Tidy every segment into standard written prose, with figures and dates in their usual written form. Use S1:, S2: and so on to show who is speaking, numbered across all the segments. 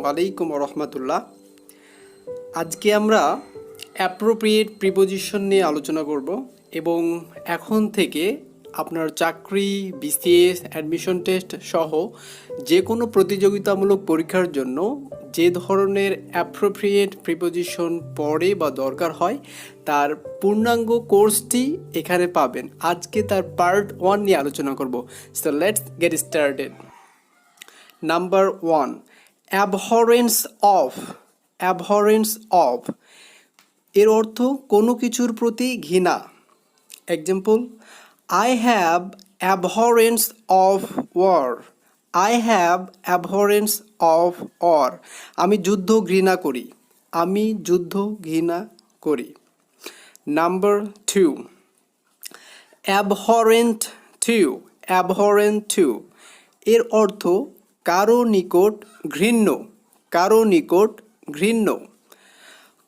S1: আসসালামু আলাইকুম রহমতুল্লাহ। আজকে আমরা অ্যাপ্রোপ্রিয়েট প্রিপোজিশন নিয়ে আলোচনা করব এবং এখন থেকে আপনার চাকরি, বিসিএস, অ্যাডমিশন টেস্ট সহ যে কোনো প্রতিযোগিতামূলক পরীক্ষার জন্য যে ধরনের অ্যাপ্রোপ্রিয়েট প্রিপোজিশন পড়ে বা দরকার হয় তার পূর্ণাঙ্গ কোর্সটি এখানে পাবেন। আজকে তার পার্ট 1 নিয়ে আলোচনা করব। So let's get started. Number 1, abhorrence of. Abhorrence of এর অর্থ কোনো কিছুর প্রতি ঘৃণা। Example, I have abhorrence of war. I have abhorrence of war. আমি যুদ্ধ ঘৃণা করি। আমি যুদ্ধ ঘৃণা করি। Number 2, abhorrent to. Abhorrent to এর অর্থ কারো নিকট ঘৃণ্য। কারো নিকট ঘৃণ্য।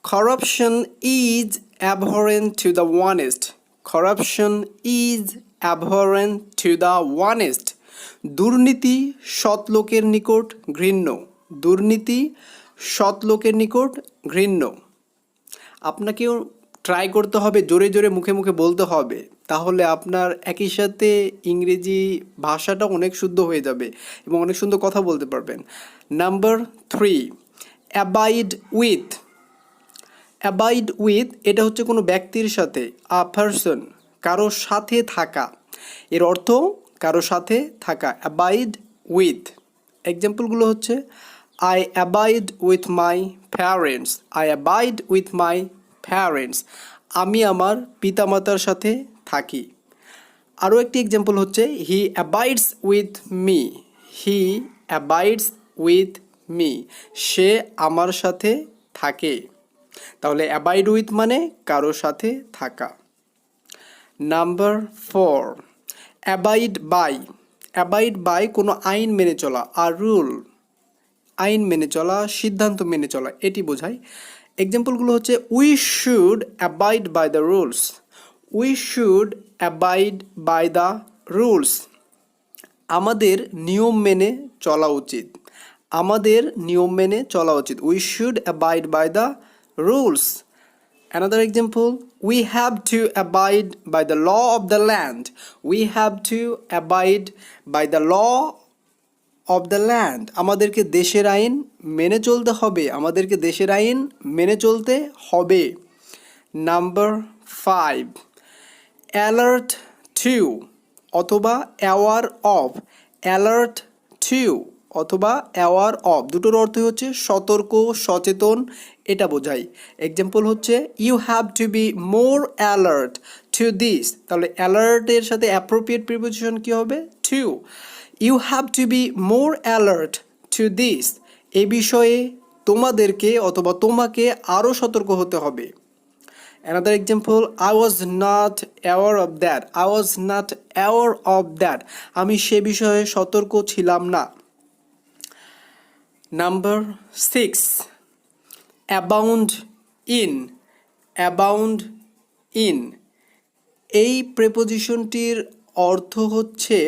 S1: Corruption is abhorrent to the honest. Corruption is abhorrent to the honest. দুর্নীতি সৎ লোকের নিকট ঘৃণ্য। দুর্নীতি সৎ লোকের নিকট ঘৃণ্য। আপনাকেও ট্রাই করতে হবে, জোরে জোরে মুখে মুখে বলতে হবে, তাহলে আপনার একই সাথে ইংরেজি ভাষাটা অনেক শুদ্ধ হয়ে যাবে এবং অনেক সুন্দর কথা বলতে পারবেন। Number 3, abide with. Abide with এটা হচ্ছে কোনো ব্যক্তির সাথে, আ পারসন, কারো সাথে থাকা। এর অর্থ কারো সাথে থাকা, অ্যাবাইড উইথ। এক্সাম্পলগুলো হচ্ছে, I abide with my parents. I abide with my parents. আমি আমার পিতামাতার সাথে থাকি। আরও একটি এক্সাম্পল হচ্ছে, he abides with me. He abides with me. সে আমার সাথে থাকে। তাহলে অ্যাবাইড উইথ মানে কারো সাথে থাকা। Number 4, abide by. Abide by কোনো আইন মেনে চলা, আর রুল, আইন মেনে চলা, সিদ্ধান্ত মেনে চলা, এটি বোঝায়। এক্সাম্পলগুলো হচ্ছে, we should abide by the rules. We should abide by the rules. আমাদের নিয়ম মেনে চলা উচিত। আমাদের নিয়ম মেনে চলা উচিত। We should abide by the rules. Another example, we have to abide by the law of the land. We have to abide by the law of the land. আমাদেরকে দেশের আইন মেনে চলতে হবে। আমাদেরকে দেশের আইন মেনে চলতে হবে। নাম্বার 5, অ্যালার্ট টু অথবা অ্যাওয়ার অফ। অ্যালার্ট টু অথবা অ্যাওয়ার অফ দুটোর অর্থ হচ্ছে সতর্ক, সচেতন, এটা বোঝায়। এক্সাম্পল হচ্ছে, you have to be more alert to this. তাহলে অ্যালার্টের সাথে অ্যাপ্রোপ্রিয়েট প্রিপোজিশন কী হবে? To. You have to be more alert to this. এ বিষয়ে তোমাদেরকে অথবা তোমাকে আরও সতর্ক হতে হবে। Another example, I was not aware of that. I was not aware of that. আমি সে বিষয়ে সতর্ক ছিলাম না। Number 6, abound in. Abound in এই প্রেপোজিশনটির অর্থ হচ্ছে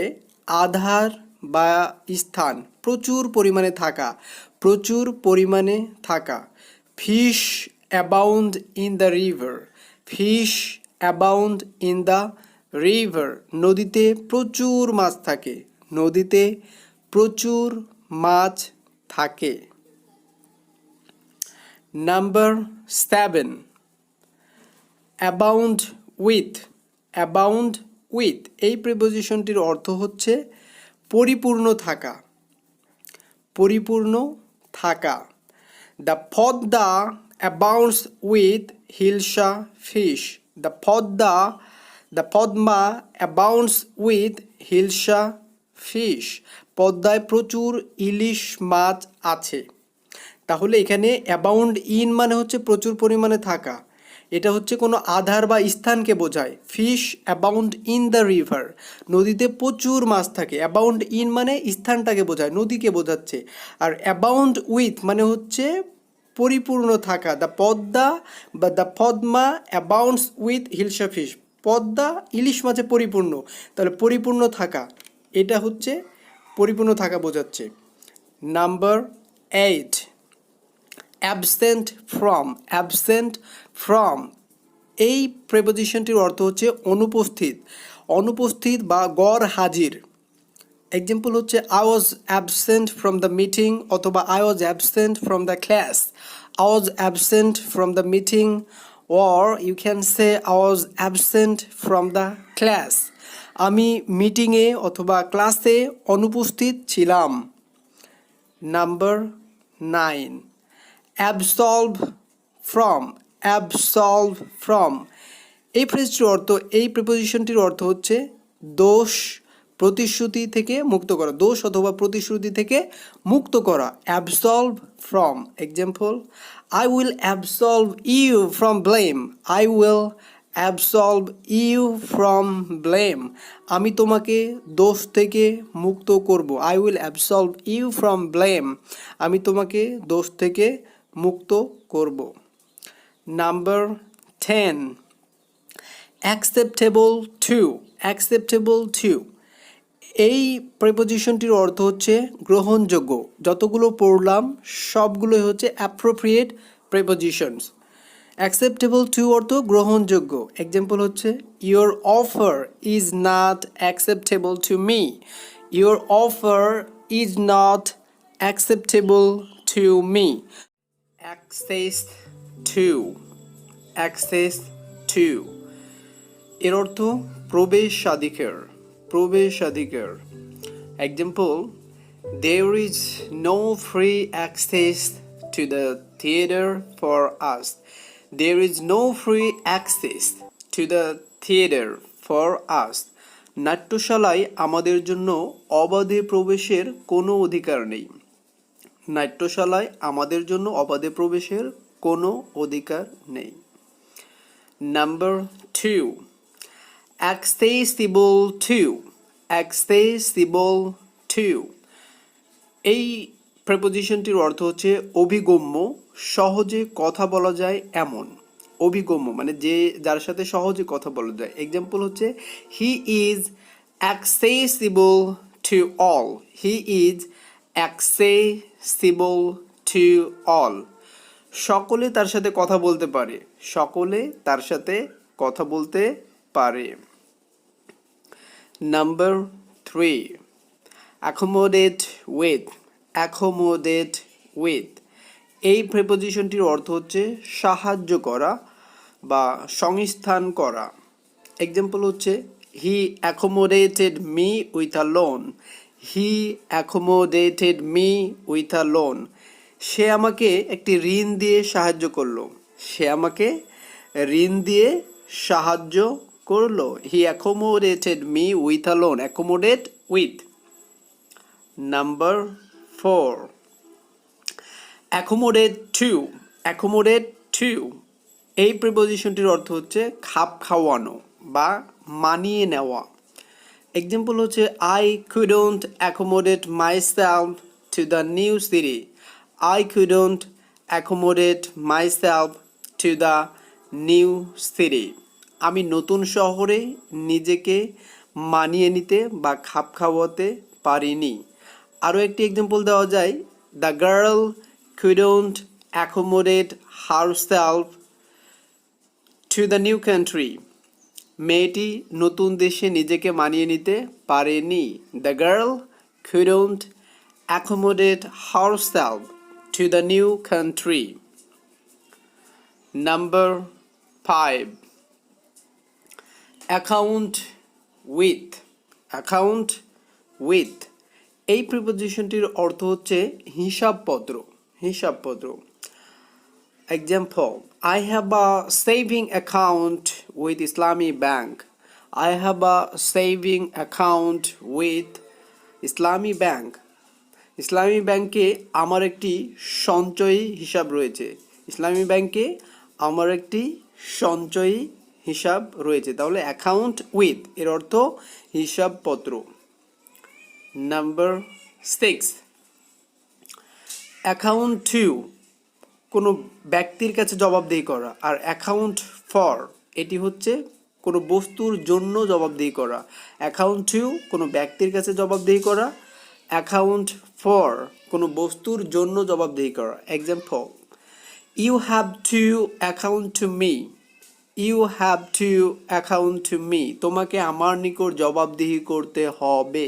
S1: আধার বা স্থান, প্রচুর পরিমাণে থাকা, প্রচুর পরিমাণে থাকা। Fish abound in the river. Fish abound in the river নদীতে প্রচুর মাছ থাকে। নদীতে প্রচুর মাছ থাকে। Number 7, abound with. Abound with এই প্রিপোজিশনটির অর্থ হচ্ছে পরিপূর্ণ থাকা। পরিপূর্ণ থাকা। The Padma abounds with hilsa fish. The Padma abounds with hilsa fish. পদ্মায় প্রচুর ইলিশ মাছ আছে। তাহলে এখানে অ্যাবাউন্ড ইন মানে হচ্ছে প্রচুর পরিমাণে থাকা, এটা হচ্ছে কোনো আধার বা স্থানকে বোঝায়। Fish abound in the river নদীতে প্রচুর মাছ থাকে। অ্যাবাউন্ড ইন মানে স্থানটাকে বোঝায়, নদীকে বোঝাচ্ছে। আর অ্যাবাউন্ড উইথ মানে হচ্ছে পরিপূর্ণ থাকা। দ্য পদ্মা বা the Padma abounds with hilsa fish. পদ্মা ইলিশ মাছে পরিপূর্ণ, তাহলে পরিপূর্ণ থাকা, এটা হচ্ছে পরিপূর্ণ থাকা বোঝাচ্ছে। Number 8, absent from, absent from এই প্রেপোজিশনটির অর্থ হচ্ছে অনুপস্থিত, অনুপস্থিত বা গড় হাজির। এক্সাম্পল হচ্ছে I was absent from the meeting অথবা I was absent from the class, I was absent from the meeting or you can say I was absent from the class, আমি মিটিংয়ে অথবা ক্লাসে অনুপস্থিত ছিলাম। Number 9, absolve from, absolve from এই ফ্রেজটির অর্থ, এই প্রিপোজিশনটির অর্থ হচ্ছে দোষ প্রতিশ্রুতি থেকে মুক্ত করা, দোষ অথবা প্রতিশ্রুতি থেকে মুক্ত করা। Absolve from, example I will absolve you from blame, I will absolve you from blame, আমি তোমাকে দোষ থেকে মুক্ত করব। I will absolve you from blame, আমি তোমাকে দোষ থেকে মুক্ত করব। Number 10, acceptable to, acceptable to এই প্রিপোজিশনটির অর্থ হচ্ছে গ্রহণযোগ্য। যতগুলো পড়লাম সবগুলোই হচ্ছে অ্যাপ্রোপ্রিয়েট প্রিপোজিশনস। অ্যাকসেপ্টেবল টু অর্থ গ্রহণযোগ্য। এক্সাম্পল হচ্ছে your offer is not acceptable to me, your offer is not acceptable to me. Access to, access to এর অর্থ প্রবেশাধিকার, প্রবেশাধিকার। Example there is no free access to the theatre for us, there is no free access to the theatre for us, নাট্যশালায় আমাদের জন্য অবাধে প্রবেশের কোনো অধিকার নেই, নাট্যশালায় আমাদের জন্য অবাধে প্রবেশের কোনো অধিকার নেই। Number 2, accessible to, accessible to এই প্রেপোজিশনটির অর্থ হচ্ছে অভিগম্য, সহজে কথা বলা যায় এমন। অভিগম্য মানে যে, যার সাথে সহজে কথা বলা যায়। এক্সাম্পল হচ্ছে he is accessible to all, he is accessible to all সকলে তার সাথে কথা বলতে পারে, সকলে তার সাথে কথা বলতে পারে। Number 3, accommodate with, accommodate with এই প্রিপোজিশনটির অর্থ হচ্ছে সাহায্য করা বা সংস্থান করা। এক্সাম্পল হচ্ছে he accommodated me with a loan, he accommodated me with a loan সে আমাকে একটি ঋণ দিয়ে সাহায্য করলো, সে আমাকে ঋণ দিয়ে সাহায্য করলো। He accommodated me with a loan, accommodate with. Number 4, accommodate to, accommodate to এই প্রিপোজিশনটির অর্থ হচ্ছে খাপ খাওয়ানো বা মানিয়ে নেওয়া। এক্সাম্পল হচ্ছে I couldn't accommodate myself to the new city, I couldn't accommodate myself to the new city, আমি নতুন শহরে নিজেকে মানিয়ে নিতে বা খাপ খাওয়াতে পারিনি। আরও একটি এক্সাম্পল দেওয়া যায় the girl couldn't accommodate herself to the new country, মেয়েটি নতুন দেশে নিজেকে মানিয়ে নিতে পারেনি। The girl couldn't accommodate herself to the new country. Number 5, account with, account with এই প্রিপোজিশনটির অর্থ হচ্ছে হিসাবপত্র, হিসাবপত্র। Example I have a saving account with Islami bank, I have a saving account with Islami bank, ইসলামী ব্যাংকে আমার একটি সঞ্চয়ী হিসাব রয়েছে, ইসলামী ব্যাংকে আমার একটি সঞ্চয়ী হিসাব রয়েছে। তাহলে অ্যাকাউন্ট উইথ এর অর্থ হিসাবপত্র। নাম্বার 6, অ্যাকাউন্ট টু কোনো ব্যক্তির কাছে জবাবদিহি করা, আর অ্যাকাউন্ট ফর এটি হচ্ছে কোনো বস্তুর জন্য জবাবদিহি করা। অ্যাকাউন্ট টু কোনো ব্যক্তির কাছে জবাবদিহি করা, অ্যাকাউন্ট ফর কোনো বস্তুর জন্য জবাবদিহি করা। Example You have to account to me. You have to account to me. তোমাকে আমার নিকট জবাবদিহি করতে হবে।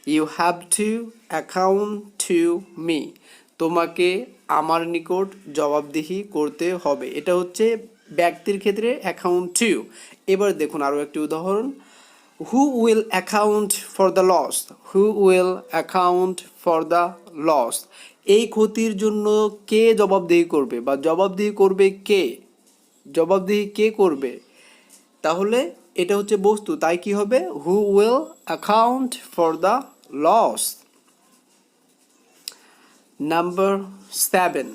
S1: You have to account to me. তোমাকে আমার নিকট জবাবদিহি করতে হবে। এটা হচ্ছে ব্যক্তির ক্ষেত্রে account to। এবার দেখুন আরও একটি উদাহরণ। Who will account for the loss? Who will account for the loss? এই ক্ষতির জন্য কে জবাবদিহি করবে বা জবাবদিহি করবে কে? জবাবদিহি কে করবে? তাহলে এটা হচ্ছে বস্তু, তাই কি হবে? Who will account for the loss? Number 7.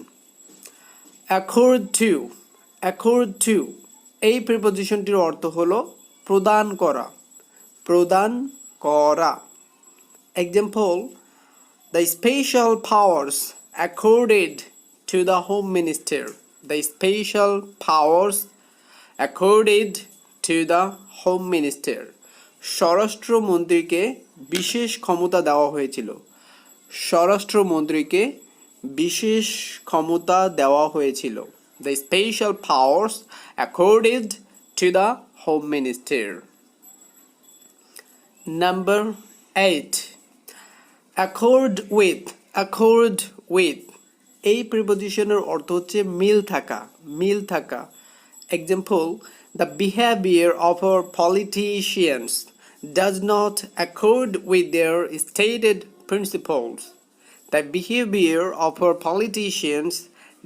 S1: Accord to. Accord to. এই প্রিপোজিশনটির অর্থ হলো প্রদান করা। প্রদান করা। Example, the special powers accorded to the Home Minister. The special powers accorded to the Home Minister. স্বরাষ্ট্রমন্ত্রীকে বিশেষ ক্ষমতা দেওয়া হয়েছিল। স্বরাষ্ট্রমন্ত্রীকে বিশেষ ক্ষমতা দেওয়া হয়েছিল। The special powers accorded to the Home Minister. Number 8. Accord with. Accord with. এই প্রিপোজিশনের অর্থ হচ্ছে মিল থাকা। মিল থাকা। Example, the behavior of our politicians does not accord with their stated principles. The behavior of our politicians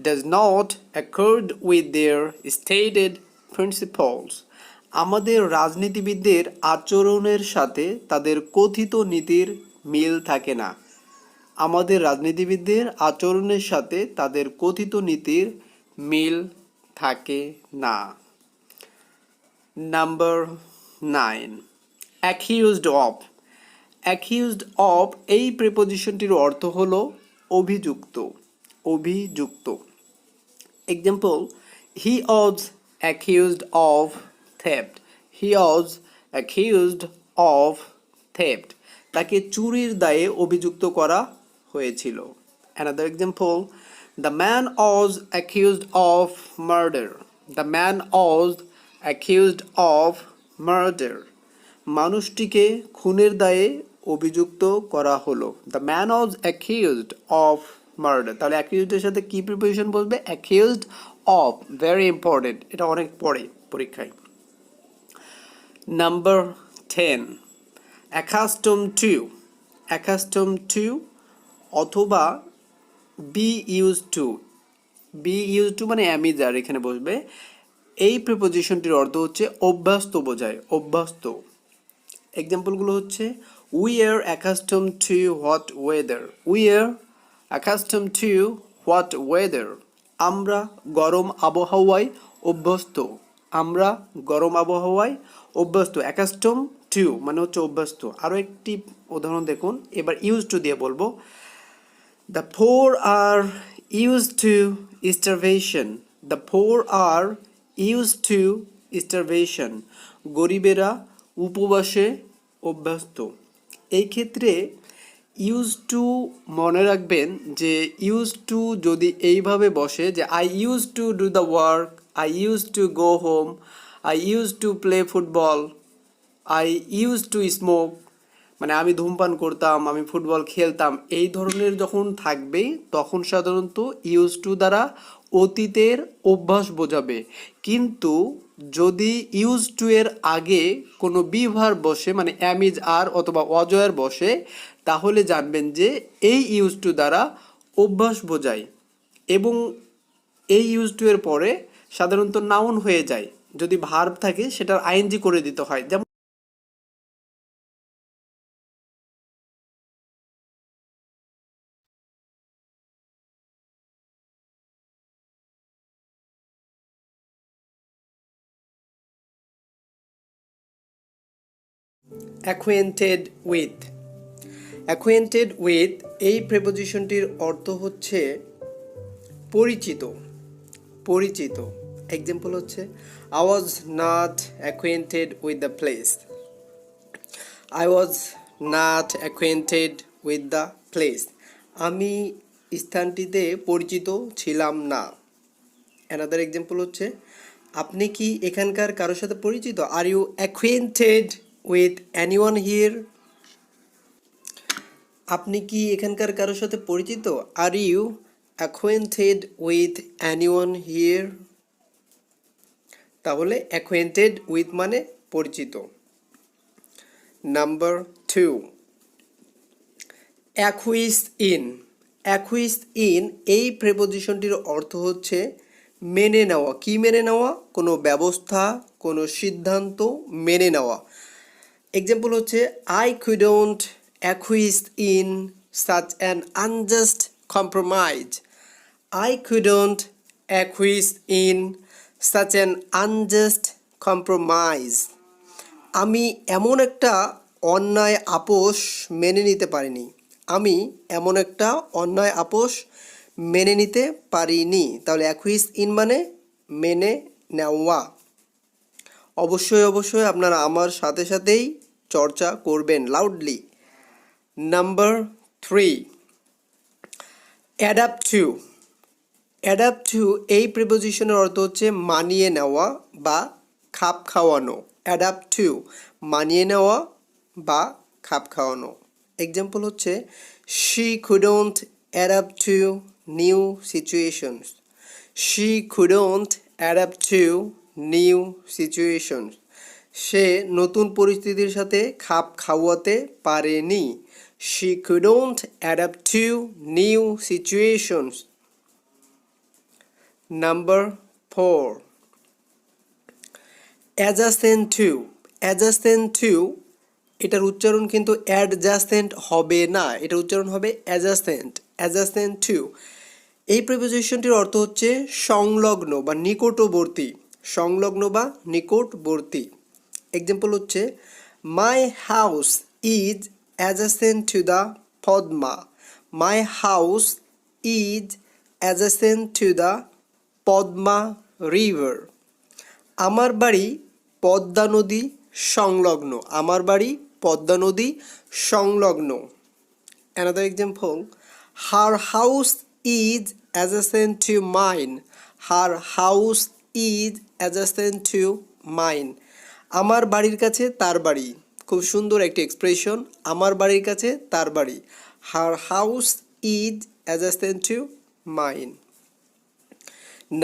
S1: does not accord with their stated principles. আমাদের রাজনীতিবিদদের আচরণের সাথে তাদের কথিত নীতির মিল থাকে না। আমাদের রাজনীতিবিদদের আচরণের সাথে তাদের কথিত নীতির মিল থাকে না। Number 9. Accused of. Accused of এই প্রিপোজিশনটির অর্থ হলো অভিযুক্ত। অভিযুক্ত। Example, he was accused of theft. He was accused of theft. তাকে চুরির দায়ে অভিযুক্ত করা হয়েছিল। Another example, the man was accused of murder. The man was accused of murder. মানুষটিকে খুনের দায়ে অভিযুক্ত করা হলো। The man was accused of murder. তাহলে অ্যাকিউজডের সাথে কি প্রিপোজিশন বলবে? accused of. Very important. এটা অনেক পড়ে পরীক্ষায়। Number 10. Accustomed to. Accustomed to অথবা be used to. be used to মানে am is are এখানে বসবে। এই প্রিপোজিশনটির অর্থ হচ্ছে অভ্যস্ত বোঝায়। অভ্যস্ত। এক্সাম্পলগুলো হচ্ছে we are accustomed to hot weather. We are accustomed to hot weather. আমরা গরম আবহাওয়ায় অভ্যস্ত। আমরা গরম আবহাওয়ায় অভ্যস্ত। accustomed to মানে হচ্ছে অভ্যস্ত। আরও একটি উদাহরণ দেখুন। এবার used to দিয়ে বলবো। The poor are used to starvation. The poor are used to starvation. গরিবেরা উপবাসে অভ্যস্ত। এই ক্ষেত্রে ইউজ টু মনে রাখবেন যে ইউজ টু যদি এইভাবে বসে যে I use to do the work, I use to go home, I use to play football, I use to smoke, মানে আমি ধূমপান করতাম, আমি ফুটবল খেলতাম, এই ধরনের যখন থাকবে তখন সাধারণত ইউজ টু দ্বারা অতীতের অভ্যাস বোঝাবে। কিন্তু যদি ইউজ টু এর আগে কোনো বিভার বসে মানে অ্যাম ইজ আর অথবা অজয়ের বসে তাহলে জানবেন যে এই ইউজ টু দ্বারা অভ্যাস বোঝায় এবং এই ইউজ টু এর পরে সাধারণত নাউন হয়ে যায়। যদি ভার্ব থাকে সেটার আইএনজি করে দিতে হয়। যেমন অ্যাকোয়েন্টেড উইথ। অ্যাকোয়েন্টেড উইথ এই প্রিপোজিশনটির অর্থ হচ্ছে পরিচিত। পরিচিত। এক্সাম্পল হচ্ছে I was not acquainted with the place. I was not acquainted with the place. আমি স্থানটিতে পরিচিত ছিলাম না। অ্যানাদার এক্সাম্পল হচ্ছে, আপনি কি এখানকার কারোর সাথে পরিচিত? Are you acquainted with anyone here? আপনি কি এখানকার কারোর সাথে পরিচিত? Are you acquainted with anyone here? তাহলে অ্যাকোয়েন্টেড উইথ মানে পরিচিত। Number 2, acquiesce in. Acquiesce in এই প্রেপোজিশনটির অর্থ হচ্ছে মেনে নেওয়া। কি মেনে নেওয়া? কোনো ব্যবস্থা, কোনো সিদ্ধান্ত মেনে নেওয়া। এক্সাম্পল হচ্ছে, I couldn't অ্যাকুইস্ট in such an unjust compromise. I couldn't অ্যাকুইস্ট in such an unjust compromise. আমি এমন একটা অন্যায় আপোষ মেনে নিতে পারিনি। আমি এমন একটা অন্যায় আপোষ মেনে নিতে পারিনি। তাহলে অ্যাকুইস্ট ইন মানে মেনে নেওয়া। অবশ্যই অবশ্যই আপনারা আমার সাথে সাথেই চর্চা করবেন loudly. Number 3, adapt two. Adapt two এই প্রিপোজিশনের অর্থ হচ্ছে মানিয়ে নেওয়া বা খাপ খাওয়ানো। অ্যাডাপ্ট টু মানিয়ে নেওয়া বা খাপ খাওয়ানো। এক্সাম্পল হচ্ছে, she couldn't adapt to new situations. She couldn't adapt to new situations. সে নতুন পরিস্থিতির সাথে খাপ খাওয়াতে পারেনি। She couldn't adapt to new situations. Number 4, adjacent to. Adjacent to এটার উচ্চারণ কিন্তু অ্যাডজাসেন্ট হবে না, এটার উচ্চারণ হবে অ্যাডজাসেন্ট। অ্যাডজাসেন্ট টু এই প্রিপোজিশনটির অর্থ হচ্ছে সংলগ্ন বা নিকটবর্তী। সংলগ্ন বা নিকটবর্তী। এক্সাম্পল হচ্ছে, my house is adjacent to the Padma. My house is adjacent to the Padma river. আমার বাড়ি পদ্মা নদী সংলগ্ন। আমার বাড়ি পদ্মা নদী সংলগ্ন। Another example, her house is adjacent to mine. Her house is adjacent to mine. আমার বাড়ির কাছে তার বাড়ি। খুব সুন্দর একটি এক্সপ্রেশন, আমার বাড়ির কাছে তার বাড়ি। Her house is adjacent to mine.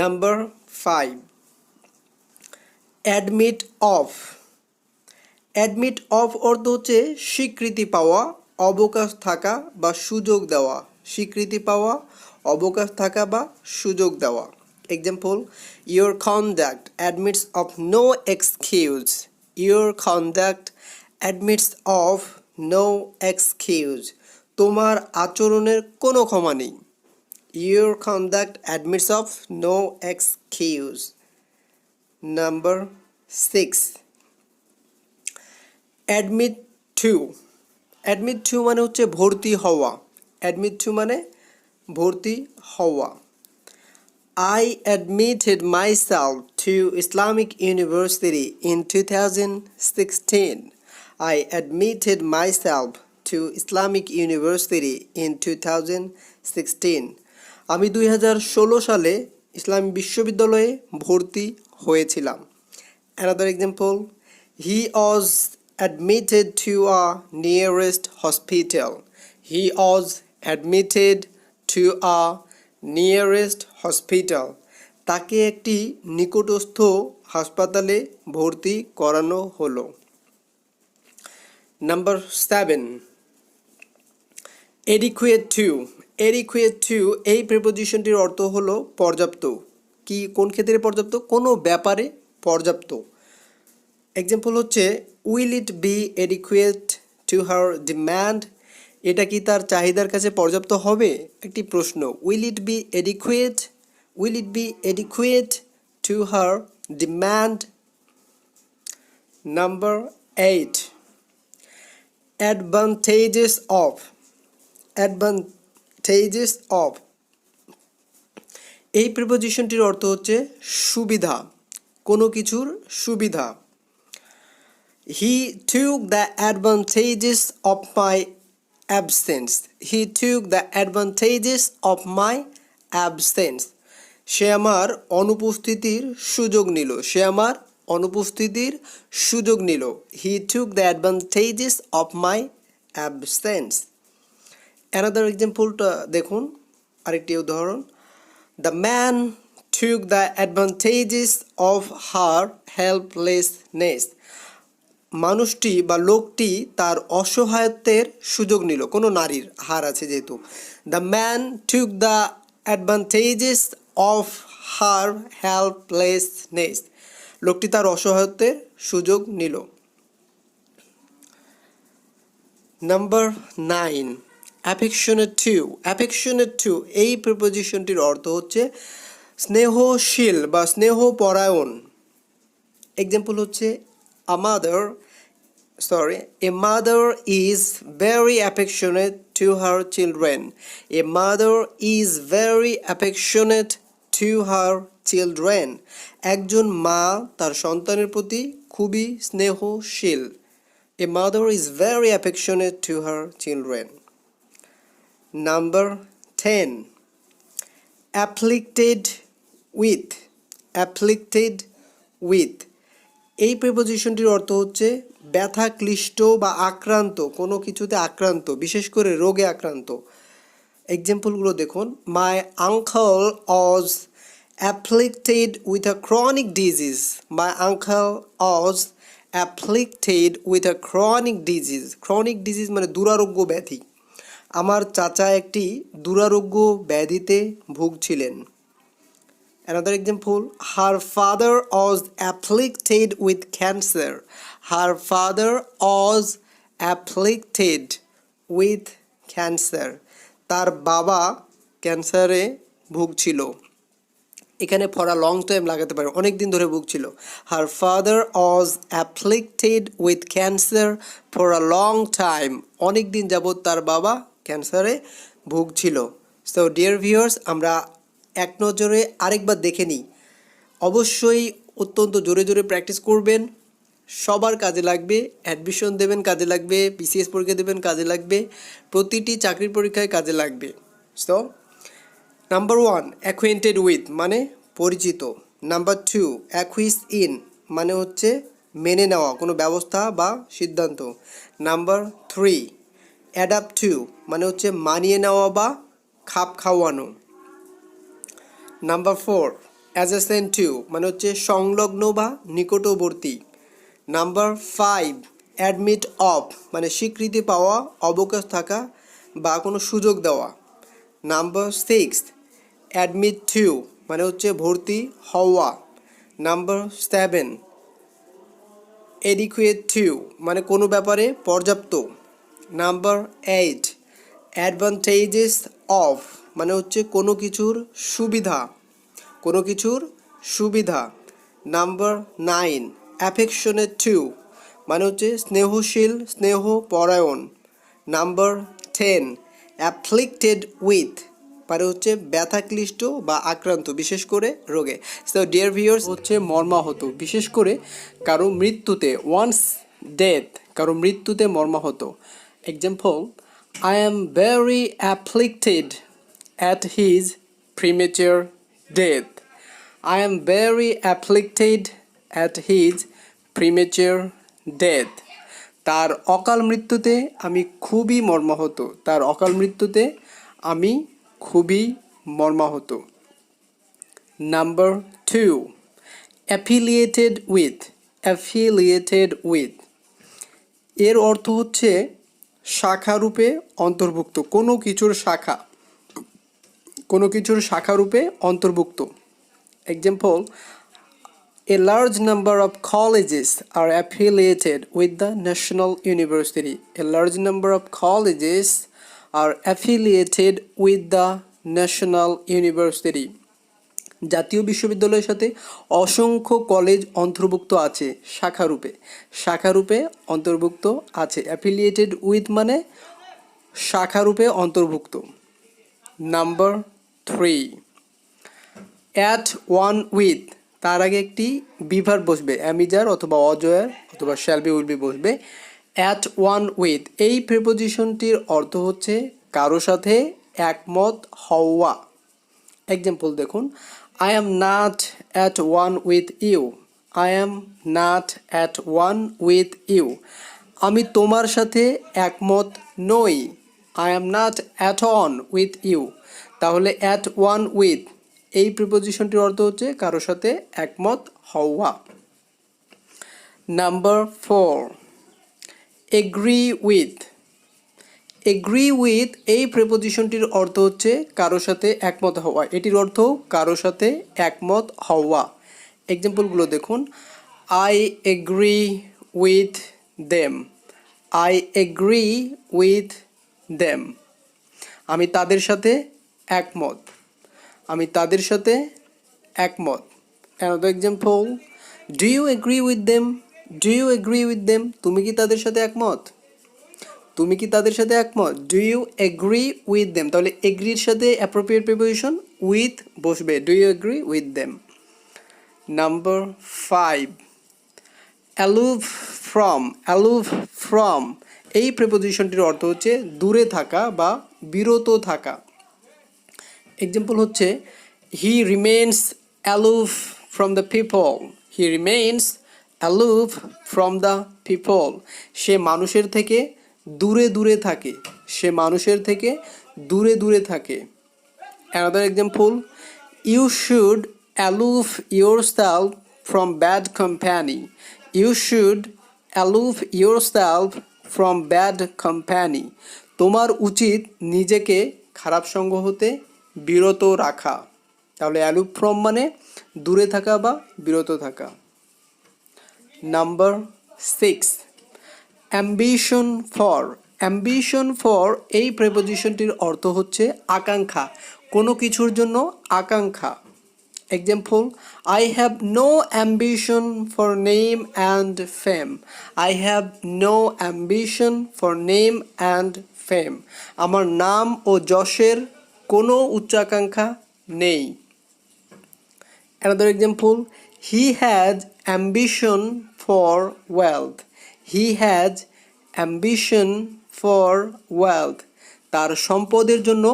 S1: Number 5, admit of. Admit of অর্থ হচ্ছে স্বীকৃতি পাওয়া, অবকাশ থাকা বা সুযোগ দেওয়া। স্বীকৃতি পাওয়া, অবকাশ থাকা বা সুযোগ দেওয়া। Example, your conduct admits of no excuse. Your conduct admits of no excuse. তোমার আচরণের কোনো ক্ষমা নেই। Your conduct admits of no excuse. Number 6, admit to. Admit to মানে হচ্ছে ভর্তি হওয়া। অ্যাডমিট টু মানে ভর্তি হওয়া। I admitted myself to Islamic University in 2016. I admitted myself to Islamic University in 2016. আমি 2016 সালে ইসলামী বিশ্ববিদ্যালয়ে ভর্তি হয়েছিলাম। Another example, he was admitted to a nearest hospital. He was admitted to a nearest hospital. তাকে একটি নিকটস্থ হাসপাতালে ভর্তি করানো হলো। Number 7, adequate to. adequate to এই প্রিপোজিশনটির অর্থ হলো পর্যাপ্ত। কি কোন ক্ষেত্রে পর্যাপ্ত? কোনো ব্যাপারে পর্যাপ্ত। এক্সাম্পল হচ্ছে, will it be adequate to her demand. এটা কি তার চাহিদার কাছে পর্যাপ্ত হবে? একটি প্রশ্ন। Will it be adequate, will it be adequate to her demand. Number 8, advantages of. Advantages of এই প্রিপোজিশনটির অর্থ হচ্ছে সুবিধা, কোনো কিছুর সুবিধা। He took the advantages of my absence. He took the advantages of my absence. সে আমার অনুপস্থিতির সুযোগ নিল। সে আমার অনুপস্থিতির সুযোগ নিল। He took the advantages of my absence. Another এক্সাম্পলটা দেখুন, আরেকটি উদাহরণ। The man took the advantages of her helplessness. মানুষটি বা লোকটি তার অসহায়ত্বের সুযোগ নিল। কোনো নারীর হার আছে যেহেতু। The man took the advantages of her helplessness. লোকটি তার অসহায়ত্বের সুযোগ নিল। Number 9, affectionate to. Affectionate to এই প্রিপোজিশনটির অর্থ হচ্ছে স্নেহশীল বা স্নেহপরায়ণ। এক্সাম্পল হচ্ছে a mother is very affectionate to her children. A mother is very affectionate to her children. একজন মা তার সন্তানের প্রতি খুবই স্নেহশীল। A mother is very affectionate to her children. Number 10, afflicted with. Afflicted with এই প্রিপোজিশনটির অর্থ হচ্ছে ব্যথা ক্লিষ্ট বা আক্রান্ত, কোনো কিছুতে আক্রান্ত, বিশেষ করে রোগে আক্রান্ত। এক্সাম্পলগুলো দেখুন। My uncle was afflicted with a chronic disease. My uncle was afflicted with a chronic disease. Chronic disease মানে দুরারোগ্য ব্যাধি। আমার চাচা একটি দুরারোগ্য ব্যাধিতে ভুগছিলেন। Another example, her father was afflicted with cancer. Her father was afflicted with cancer. তার বাবা ক্যান্সারে ভুগছিল। এখানে ফর আ লং টাইম লাগাতে পারে, অনেক দিন ধরে ভুগছিল। Her father was afflicted with cancer for a long time. অনেক দিন যাবত তার বাবা ক্যান্সারে ভুগছিল। So dear viewers, আমরা এক নজরে আরেকবার দেখে নিই। অবশ্যই অত্যন্ত জোরে জোরে প্র্যাকটিস করবেন, সবার কাজে লাগবে। অ্যাডমিশন দেবেন, কাজে লাগবে। বিসিএস পরীক্ষা দেবেন, কাজে লাগবে। প্রতিটি চাকরির পরীক্ষায় কাজে লাগবে। সো নাম্বার 1, অ্যাকুয়েন্টেড উইথ মানে পরিচিত। নাম্বার 2, অ্যাকুইস ইন মানে হচ্ছে মেনে নেওয়া, কোনো ব্যবস্থা বা সিদ্ধান্ত। নাম্বার 3, অ্যাডাপ্ট টু মানে হচ্ছে মানিয়ে নেওয়া বা খাপ খাওয়ানো। নাম্বার 4, অ্যাডজেসেন্ট টু মানে হচ্ছে সংলগ্ন বা নিকটবর্তী। নাম্বার 5, অ্যাডমিট অফ মানে স্বীকৃতি পাওয়া, অবকাশ থাকা বা কোনো সুযোগ দেওয়া। নাম্বার 6, অ্যাডমিট টু মানে হচ্ছে ভর্তি হওয়া। নাম্বার 7, এডিকুয়েট টু মানে কোনো ব্যাপারে পর্যাপ্ত। নাম্বার 8, অ্যাডভান্টেজেস অফ মানে হচ্ছে কোনো কিছুর সুবিধা, কোনো কিছুর সুবিধা। নাম্বার 9, অ্যাফেকশনেট টু মানে হচ্ছে স্নেহশীল, স্নেহপরায়ণ। নাম্বার 10, অ্যাফ্লিক্টেড উইথ মানে হচ্ছে ব্যথাক্লিষ্ট বা আক্রান্ত, বিশেষ করে রোগে। সো ডিয়ার ভিউয়ার্স, হচ্ছে মর্মাহত, বিশেষ করে কারো মৃত্যুতে, ওয়ান্স ডেথ, কারো মৃত্যুতে মর্মাহত। Example, I am very afflicted at his premature death. I am very afflicted at his premature death. তার অকাল মৃত্যুতে আমি খুবই মর্মাহত। তার অকাল মৃত্যুতে আমি খুবই মর্মাহত। Number 2, affiliated with. Affiliated with এর অর্থ হচ্ছে শাখারূপে অন্তর্ভুক্ত, কোনো কিছুর শাখা, কোনো কিছুর শাখারূপে অন্তর্ভুক্ত। Example, a large number of colleges are affiliated with the national university. A large number of colleges are affiliated with the national university. জাতীয় বিশ্ববিদ্যালয়ের সাথে অসংখ্য কলেজ অন্তর্ভুক্ত আছে শাখারূপে, শাখারূপে অন্তর্ভুক্ত আছে। অ্যাফিলিয়েটেড উইথ মানে শাখারূপে অন্তর্ভুক্ত। নাম্বার 3, অ্যাট ওয়ান উইথ তার আগে একটি বিভার বসবে, অ্যামিজার অথবা অজয়ার অথবা শ্যাল বি উইল বি বসবে। অ্যাট ওয়ান উইথ এই প্রিপোজিশনটির অর্থ হচ্ছে কারো সাথে একমত হওয়া, এক্সাম্পল দেখুন, I am not at one with you. I am not at one with you. আমি তোমার সাথে একমত নই। I am not at on with you. তাহলে অ্যাট ওয়ান উইথ এই প্রিপোজিশনটির অর্থ হচ্ছে কারোর সাথে একমত হওয়া। Number 4, agree with. Agree with এই প্রিপোজিশনটির অর্থ হচ্ছে কারোর সাথে একমত হওয়া। এটির অর্থ কারোর সাথে একমত হওয়া। এক্সাম্পলগুলো দেখুন, I agree with them. I agree with them. আমি তাদের সাথে একমত। আমি তাদের সাথে একমত। Another example, do you agree with them. Do you agree with them. তুমি কি তাদের সাথে একমত? তুমি কি তাদের সাথে একমত? Do you agree with them. তাহলে এগ্রির সাথে অ্যাপ্রোপ্রিয়েট প্রিপোজিশন উইথ বসবে। Do you agree with them. Number 5, aloof from. Aloof from এই প্রিপোজিশনটির অর্থ হচ্ছে দূরে থাকা বা বিরত থাকা। এক্সাম্পল হচ্ছে, he remains aloof from the people. He remains aloof from the people. সে মানুষের থেকে দূরে দূরে থাকে। সে মানুষের থেকে দূরে দূরে থাকে। Another example, you should aloof yourself from bad company. You should aloof yourself from bad company. তোমার উচিত নিজেকে খারাপ সঙ্গ হতে বিরত রাখা। তাহলে অ্যালুভ ফ্রম মানে দূরে থাকা বা বিরত থাকা। Number 6, ambition for. Ambition for এই প্রিপোজিশনটির অর্থ হচ্ছে আকাঙ্ক্ষা, কোনো কিছুর জন্য আকাঙ্ক্ষা। Example, I have no ambition for name and fame. I have no ambition for name and fame. আমার নাম ও যশের কোনো উচ্চাকাঙ্ক্ষা নেই। Another example, he had ambition for wealth. He had ambition for wealth. তার সম্পদের জন্য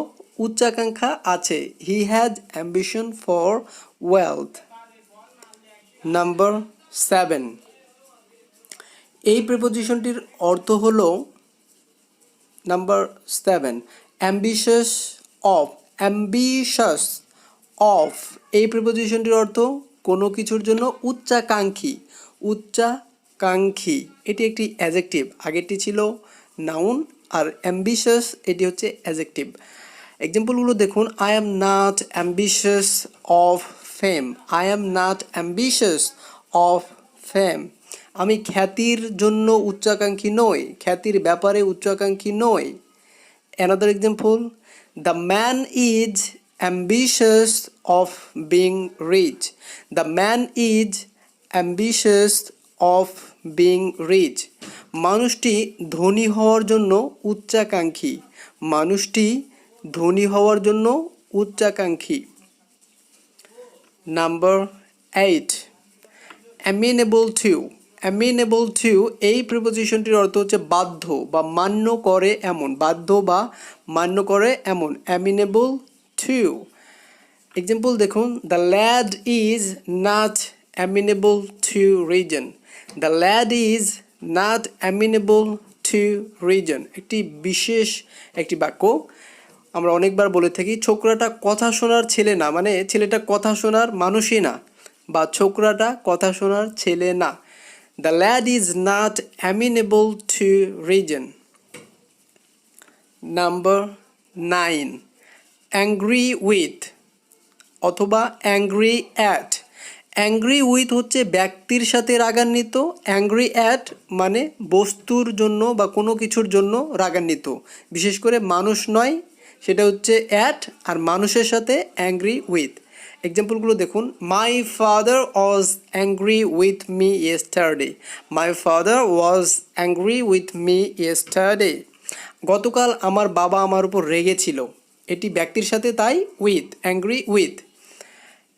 S1: উচ্চাকাঙ্ক্ষা আছে। He had ambition for wealth. Number 7, এই প্রিপোজিশনটির অর্থ হলো number 7, ambitious of. Ambitious of এই প্রিপোজিশনটির অর্থ কোনো কিছুর জন্য উচ্চাকাঙ্ক্ষী। উচ্চাকাঙ্ক্ষী এটি একটি অ্যাডজেক্টিভ। আগেরটি ছিল নাউন, আর অ্যাম্বিশাস এটি হচ্ছে অ্যাডজেক্টিভ। এক্সাম্পলগুলো দেখুন, I am not ambitious of fame. I am not ambitious of fame. আমি খ্যাতির জন্য উচ্চাকাঙ্ক্ষী নই। খ্যাতির ব্যাপারে উচ্চাকাঙ্ক্ষী নই। Another example, the man is ambitious of being rich. The man is ambitious of being rich. মানুষটি ধনী হওয়ার জন্য উচ্চাকাঙ্ক্ষী। মানুষটি ধনী হওয়ার জন্য উচ্চাকাঙ্ক্ষী। Number 8, amenable to. Amenable to এই প্রিপোজিশনটির অর্থ হচ্ছে বাধ্য বা মান্য করে এমন। বাধ্য বা মান্য করে এমন। Amenable to. এক্সাম্পল দেখুন, the lad is not amenable to reason. The lad is not amenable to reason একটি বিশেষ একটি বাক্য। আমরা অনেকবার বলে থাকি, ছোকরাটা কথা শোনার ছেলে না, মানে ছেলেটা কথা শোনার মানুষই না, বা ছোকরাটা কথা শোনার ছেলে না। The lad is not amenable to reason. Number 9, angry with অথবা অ্যাংরি অ্যাট। অ্যাংরি উইথ হচ্ছে ব্যক্তির সাথে রাগান্বিত। অ্যাংরি অ্যাট মানে বস্তুর জন্য বা কোনো কিছুর জন্য রাগান্বিত, বিশেষ করে মানুষ নয়, সেটা হচ্ছে অ্যাট, আর মানুষের সাথে অ্যাংরি উইথ। এক্সাম্পলগুলো দেখুন, my father was angry with me yesterday. My father was angry with me yesterday. গতকাল আমার বাবা আমার উপর রেগেছিল। এটি ব্যক্তির সাথে, তাই with, angry with.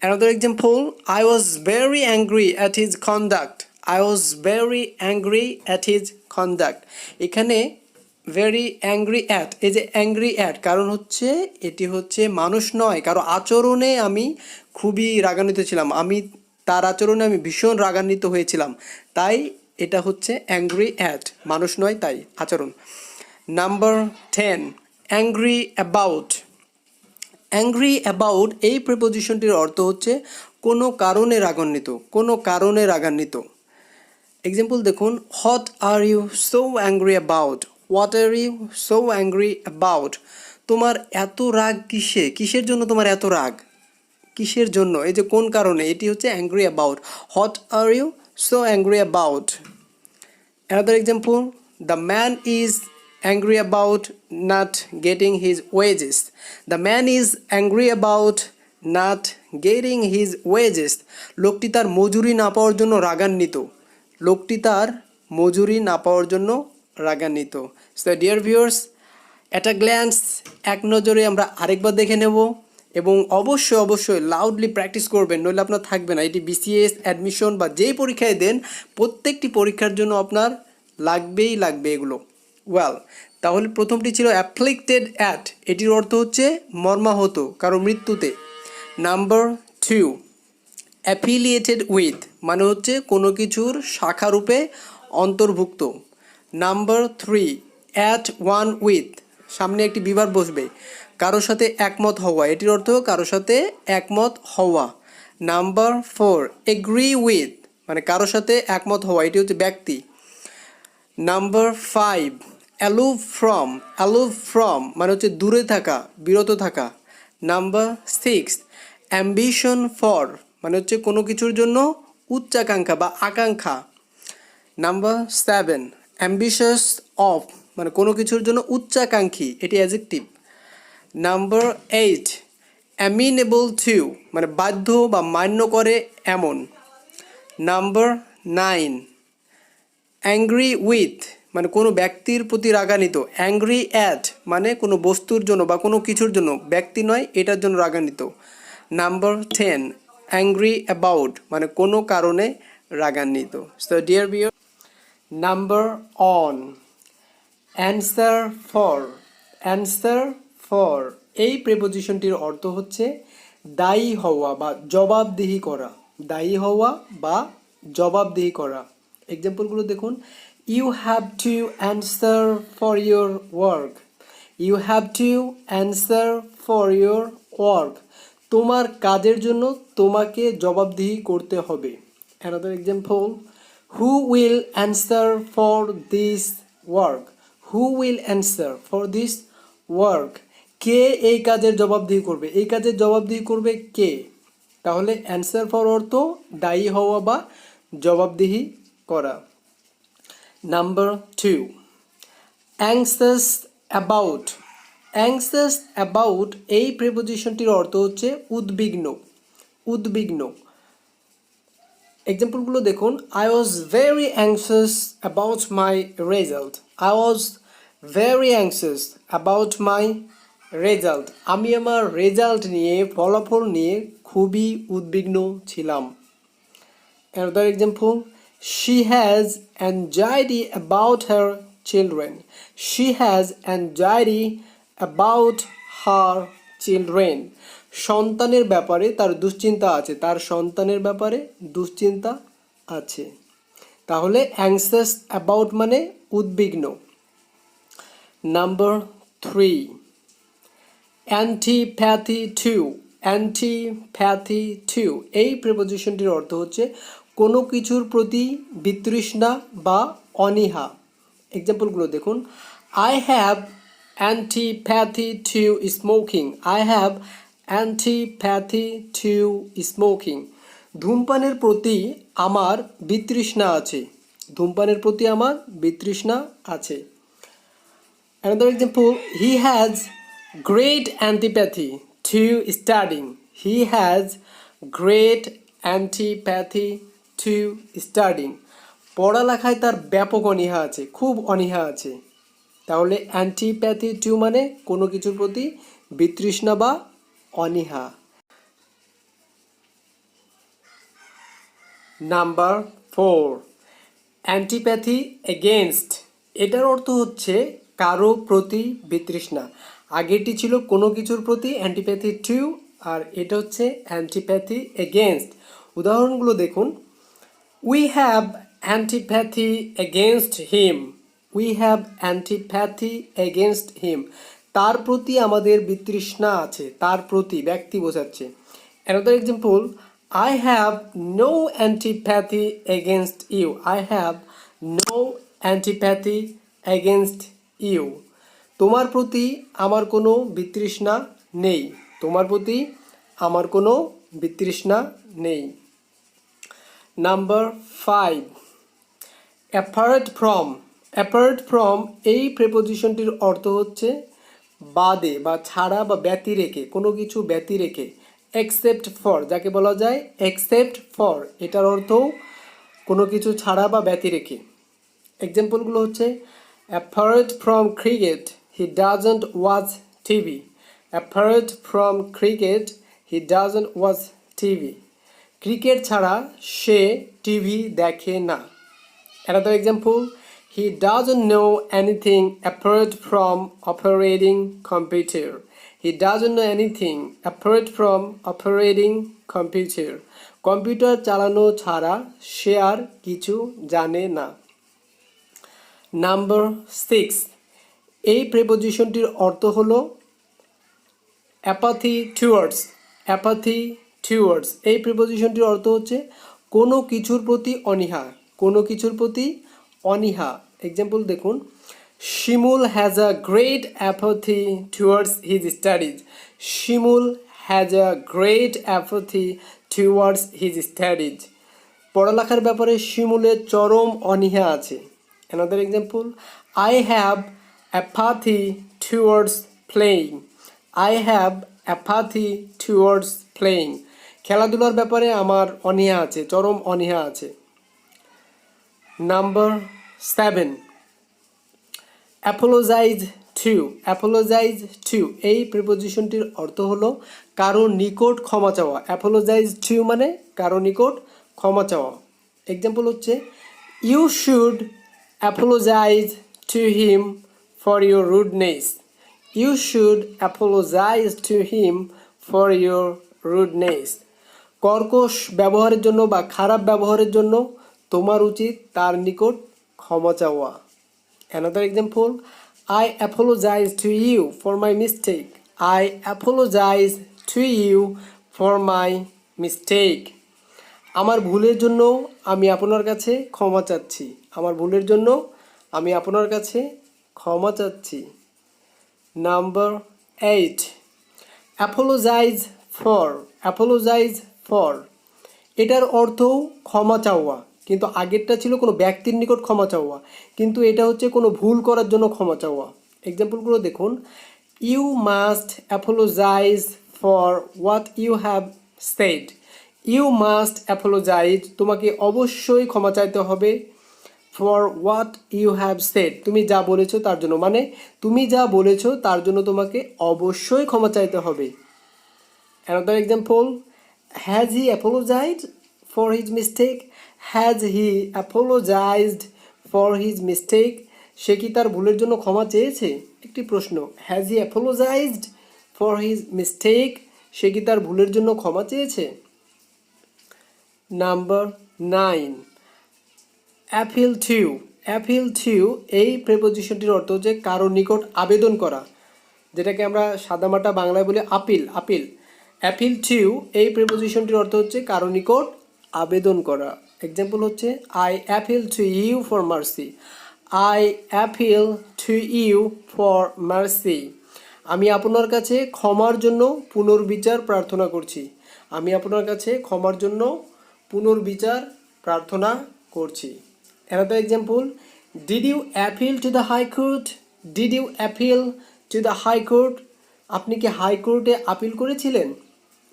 S1: Another example, I was very angry at his conduct. I was very angry at his conduct. এখানে ভেরি অ্যাংরি অ্যাট, এই যে অ্যাংরি অ্যাট কারণ হচ্ছে এটি হচ্ছে মানুষ নয়, কারো আচরণে আমি খুবই রাগান্বিত ছিলাম, তার আচরণে আমি ভীষণ রাগান্বিত হয়েছিলাম, তাই এটা হচ্ছে অ্যাংরি অ্যাট, মানুষ নয় তাই আচরণ। Number 10, angry about. Angry about এই প্রিপোজিশনটির অর্থ হচ্ছে কোনো কারণে রাগান্বিত, কোনো কারণে রাগান্বিত। এক্সাম্পল দেখুন, what are you so angry about, what are you so angry about, তোমার এত রাগ কিসে, কিসের জন্য তোমার এত রাগ, কিসের জন্য, এই যে কোন কারণে, এটি হচ্ছে angry about, what are you so angry about. Another example, the man is angry about not getting his wages, the man is angry about not getting his wages, লোকটি তার মজুরি না পাওয়ার জন্য রাগান্বিত, লোকটি তার মজুরি না পাওয়ার জন্য রাগান্বিত। So dear viewers, at a glance, এক নজরে আমরা আরেকবার দেখে নেব এবং অবশ্যই অবশ্যই লাউডলি প্র্যাকটিস করবেন, নইলে আপনার থাকবে না। এটি বিসিএস অ্যাডমিশন বা যেই পরীক্ষায় দেন প্রত্যেকটি পরীক্ষার জন্য আপনার লাগবেই লাগবে এগুলো। ওয়েল, তাহলে প্রথমটি ছিল অ্যাফ্লিক্টেড অ্যাট, এটির অর্থ হচ্ছে মর্মাহত কারো মৃত্যুতে। নাম্বার 2, অ্যাফিলিয়েটেড উইথ মানে হচ্ছে কোনো কিছুর শাখারূপে অন্তর্ভুক্ত। নাম্বার 3, অ্যাট ওয়ান উইথ, সামনে একটি বিভার বসবে, কারোর সাথে একমত হওয়া, এটির অর্থ কারোর সাথে একমত হওয়া। নাম্বার 4, এগ্রি উইথ মানে কারোর সাথে একমত হওয়া, এটি হচ্ছে ব্যক্তি। Number 5, aloof from, aloof from মানে হচ্ছে দূরে থাকা, বিরত থাকা। নাম্বার 6, অ্যাম্বিশন ফর মানে হচ্ছে কোনো কিছুর জন্য উচ্চাকাঙ্ক্ষা বা আকাঙ্ক্ষা। নাম্বার 7, অ্যাম্বিশাস অফ মানে কোনো কিছুর জন্য উচ্চাকাঙ্ক্ষী, এটি অ্যাডজেক্টিভ। নাম্বার 8, অ্যামিনেবল টু মানে বাধ্য বা মান্য করে এমন। নাম্বার 9, অ্যাংরি উইথ মানে কোনো ব্যক্তির প্রতি রাগান্বিত, অ্যাংরি অ্যাট মানে কোনো বস্তুর জন্য বা কোনো কিছুর জন্য, ব্যক্তি নয় এটার জন্য রাগান্বিত। নাম্বার 10, অ্যাংরি অ্যাবাউট মানে কোনো কারণে রাগান্বিত। So dear viewer, number on, answer for, answer for এই প্রিপোজিশনটির অর্থ হচ্ছে দায়ী হওয়া বা জবাবদিহি করা, দায়ী হওয়া বা জবাবদিহি করা। এক্সাম্পলগুলো দেখুন, you have to answer for your work, you have to answer for your work, তোমার কাজের জন্য তোমাকে জবাবদিহি করতে হবে। Another example, who will answer for this work, who will answer for this work, কে এই কাজের জবাবদিহি করবে, এই কাজের জবাবদিহি করবে কে। তাহলে অ্যান্সার ফর অর্থ দায়ী হওয়া বা জবাবদিহি করা। Number 2, anxious about, anxious about এই প্রিপোজিশনটির অর্থ হচ্ছে উদ্বিগ্ন, উদ্বিগ্ন। এক্সাম্পলগুলো দেখুন, I was very anxious about my result, I was very anxious about my result, আমি আমার রেজাল্ট নিয়ে, ফলাফল নিয়ে খুবই উদ্বিগ্ন ছিলাম। Another example, she has anxiety about her children, she has anxiety about her children, সন্তানের ব্যাপারে তার দুশ্চিন্তা আছে, তার সন্তানের ব্যাপারে দুশ্চিন্তা আছে। তাহলে অ্যাংসাস অ্যাবাউট মানে উদ্বিগ্ন। Number 3, antipathy to, antipathy to এই প্রিপোজিশনটির অর্থ হচ্ছে কোনো কিছুর প্রতি বিতৃষ্ণা বা অনীহা। এক্সাম্পলগুলো দেখুন, I have antipathy two smoking, I have antipathy two smoking, ধূমপানের প্রতি আমার বিতৃষ্ণা আছে, ধূমপানের প্রতি আমার বিতৃষ্ণা আছে। Another example, he has great antipathy to studying, he has great antipathy to studying, পড়ালেখায় তার ব্যাপক অনীহা আছে, খুব অনীহা আছে। তাহলে অ্যান্টিপ্যাথি টু মানে কোনো কিছুর প্রতি বিতৃষ্ণা বা অনীহা। নাম্বার 4, অ্যান্টিপ্যাথি এগেনস্ট, এটার অর্থ হচ্ছে কারো প্রতি বিতৃষ্ণা। আগেরটি ছিল কোনো কিছুর প্রতি, অ্যান্টিপ্যাথি টু, আর এটা হচ্ছে অ্যান্টিপ্যাথি এগেনস্ট। উদাহরণগুলো দেখুন। We have antipathy against him. We have antipathy against him. তার প্রতি আমাদের বিতৃষ্ণা আছে, তার প্রতি ব্যক্তি বোঝাচ্ছে। Another example, I have no antipathy against you. I have no antipathy against you. তোমার প্রতি আমার কোনো বিতৃষ্ণা নেই। তোমার প্রতি আমার কোনো বিতৃষ্ণা নেই। Number 5, apart from. Apart from এই প্রেপোজিশনটির অর্থ হচ্ছে বাদে বা ছাড়া বা ব্যতি রেখে, কোনো কিছু ব্যতি রেখে। এক্সেপ্ট ফর, যাকে বলা যায় এক্সেপ্ট ফর, এটার অর্থও কোনো কিছু ছাড়া বা ব্যতি রেখে। এক্সাম্পলগুলো হচ্ছে apart from cricket he doesn't watch TV. Apart from cricket he doesn't watch TV. Cricket ছাড়া সে টিভি দেখে না। Another example, he doesn't know anything apart from operating computer. He doesn't know anything apart from operating computer. Computer চালানো ছাড়া সে আর কিছু জানে না। Number 6, এই প্রেপোজিশনটির অর্থ হলো অ্যাপাথি টুয়ার্ডস। অ্যাপাথি টুয়ার্ডস এই প্রিপোজিশনটির অর্থ হচ্ছে কোনো কিছুর প্রতি অনীহা, কোনো কিছুর প্রতি অনীহা। এক্সাম্পল দেখুন, Shimul has a great apathy towards his studies. Shimul has a great apathy towards his studies. পড়ালেখার ব্যাপারে শিমুলের চরম অনীহা আছে। Another example, I have apathy towards playing. I have apathy towards playing. খেলাধুলার ব্যাপারে আমার অনীহা আছে, চরম অনীহা আছে। Number 7, apologise to. Apologise to এই প্রিপোজিশনটির অর্থ হলো কারো নিকট ক্ষমা চাওয়া। অ্যাপোলোজাইজ টু মানে কারো নিকট ক্ষমা চাওয়া। এক্সাম্পল হচ্ছে, you should apologise to him for your rudeness. You should apologize to him for your rudeness. কর্কশ ব্যবহারের জন্য বা খারাপ ব্যবহারের জন্য তোমার উচিত তার নিকট ক্ষমা চাওয়া। Another example, I apologize to you for my mistake. I apologize to you for my mistake. আমার ভুলের জন্য আমি আপনার কাছে ক্ষমা চাচ্ছি। আমার ভুলের জন্য আমি আপনার কাছে ক্ষমা চাচ্ছি। Number 8, apologise for. Apologise for এটার অর্থও ক্ষমা চাওয়া, কিন্তু আগেরটা ছিল কোনো ব্যক্তির নিকট ক্ষমা চাওয়া, কিন্তু এটা হচ্ছে কোনো ভুল করার জন্য ক্ষমা চাওয়া। এক্সাম্পলগুলো দেখুন, you must apologise for what you have said. You must apologise, তোমাকে অবশ্যই ক্ষমা চাইতে হবে, for what you have said, তুমি যা বলেছো তার জন্য, মানে তুমি যা বলেছো তার জন্য তোমাকে অবশ্যই ক্ষমা চাইতে হবে। Another example, has he apologised for his mistake. Has he apologised for his mistake, সে কি তার ভুলের জন্য ক্ষমা চেয়েছে? একটি প্রশ্ন, has he apologised for his mistake, সে কি তার ভুলের জন্য ক্ষমা চেয়েছে? Number 9, appeal to. Appeal to এই প্রেপোজিশনটির অর্থ হচ্ছে কারো নিকট আবেদন করা, যেটাকে আমরা সাদামাটা বাংলায় বলি আপিল। আপিল, অ্যাপিল টু এই প্রেপোজিশনটির অর্থ হচ্ছে কারো নিকট আবেদন করা। এক্সাম্পল হচ্ছে, I appeal to you for mercy. I appeal to you for mercy, আমি আপনার কাছে ক্ষমার জন্য পুনর্বিচার প্রার্থনা করছি। আমি আপনার কাছে ক্ষমার জন্য পুনর্বিচার প্রার্থনা করছি। Another example, did you appeal to the high court? Did you appeal to the high court? আপনি কি হাইকোর্টে আপিল করেছিলেন,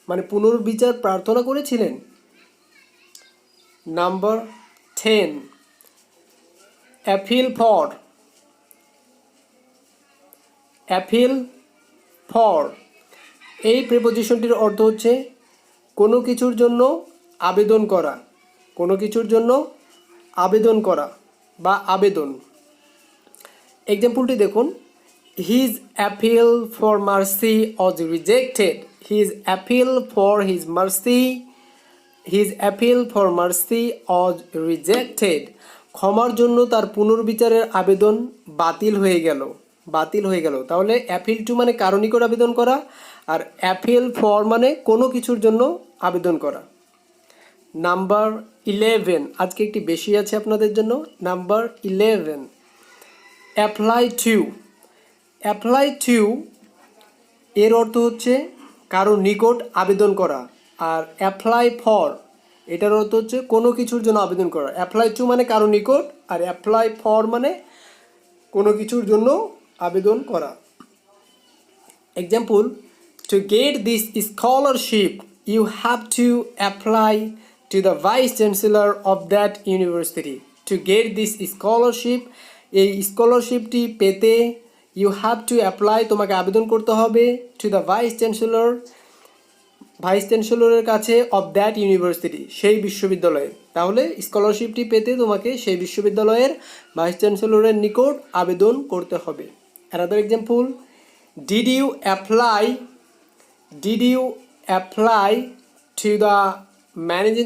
S1: মানে পুনর্বিচার প্রার্থনা করেছিলেন? Number 10, appeal for. Appeal for এই প্রিপোজিশনটির অর্থ হচ্ছে কোনো কিছুর জন্য আবেদন করা, কোনো কিছুর জন্য আবেদন করা বা আবেদন। এক্সাম্পলটি দেখুন, his appeal for mercy was rejected. His appeal for his appeal for mercy was rejected. ক্ষমার জন্য তার পুনর্বিচারের আবেদন বাতিল হয়ে গেল। তাহলে অ্যাপিল টু মানে কারো নিকট আবেদন করা, আর অ্যাপিল ফর মানে কোনো কিছুর জন্য আবেদন করা। নাম্বার 11, আজকে একটি বেশি আছে আপনাদের জন্য। নাম্বার 11, অ্যাপ্লাই টু এর অর্থ হচ্ছে কারো নিকট আবেদন করা, আর অ্যাপ্লাই ফর এটার অর্থ হচ্ছে কোনো কিছুর জন্য আবেদন করা। অ্যাপ্লাই টু মানে কারো নিকট, আর অ্যাপ্লাই ফর মানে কোনো কিছুর জন্য আবেদন করা। Example, to get this scholarship you have to apply to the vice chancellor of that university. To get this scholarship, এই স্কলারশিপটি পেতে ইউ হ্যাভ টু অ্যাপ্লাই তোমাকে আবেদন করতে হবে, টু দ্য ভাইস চ্যান্সেলরের কাছে অফ দ্যাট ইউনিভার্সিটি, সেই বিশ্ববিদ্যালয়ে। তাহলে স্কলারশিপটি পেতে তোমাকে সেই বিশ্ববিদ্যালয়ের ভাইস চ্যান্সেলরের নিকট আবেদন করতে হবে। Another example, did you apply to the managing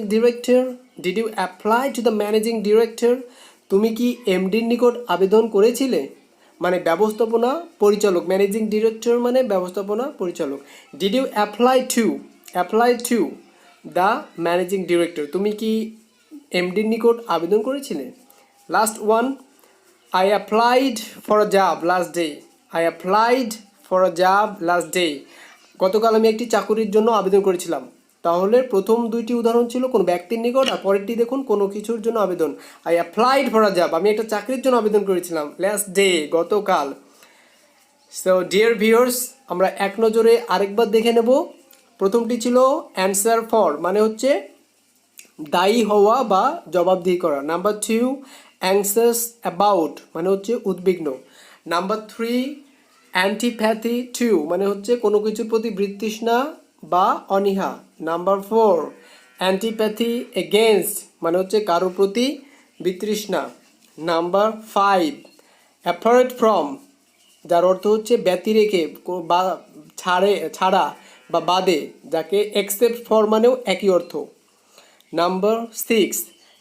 S1: director? তুমি কি এমডির নিকট আবেদন করেছিলে? মানে ব্যবস্থাপনা পরিচালক, ম্যানেজিং ডিরেক্টর মানে ব্যবস্থাপনা পরিচালক। Did you apply to the managing director? তুমি কি এমডির নিকট আবেদন করেছিলে? Last one, I applied for a job last day. গতকাল আমি একটি চাকুরির জন্য আবেদন করেছিলাম। তাহলে প্রথম দুইটি উদাহরণ ছিল কোনো ব্যক্তির নিকট, আর পরেরটি দেখুন কোনো কিছুর জন্য আবেদন। I applied for a job, আমি একটা চাকরির জন্য আবেদন করেছিলাম। লাস্ট ডে, গতকাল। সো ডিয়ার ভিউয়ার্স, আমরা এক নজরে আরেকবার দেখে নেব। প্রথমটি ছিল অ্যান্সার ফর, মানে হচ্ছে দায়ী হওয়া বা জবাবদিহি করা। নাম্বার 2, অ্যাংসাস অ্যাবাউট মানে হচ্ছে উদ্বিগ্ন। নাম্বার 3, অ্যান্টিপ্যাথি টু মানে হচ্ছে কোনো কিছুর প্রতি বিতৃষ্ণা বা অনীহা। নাম্বার 4, অ্যান্টিপ্যাথি এগেনস্ট মানে হচ্ছে কারোর প্রতি বিতৃষ্ণা। নাম্বার 5, অ্যাপার্ট ফ্রম যার অর্থ হচ্ছে ব্যতিরেকে বা ছাড়া বা বাদে, যাকে এক্সেপ্ট ফর মানেও একই অর্থ। নাম্বার 6,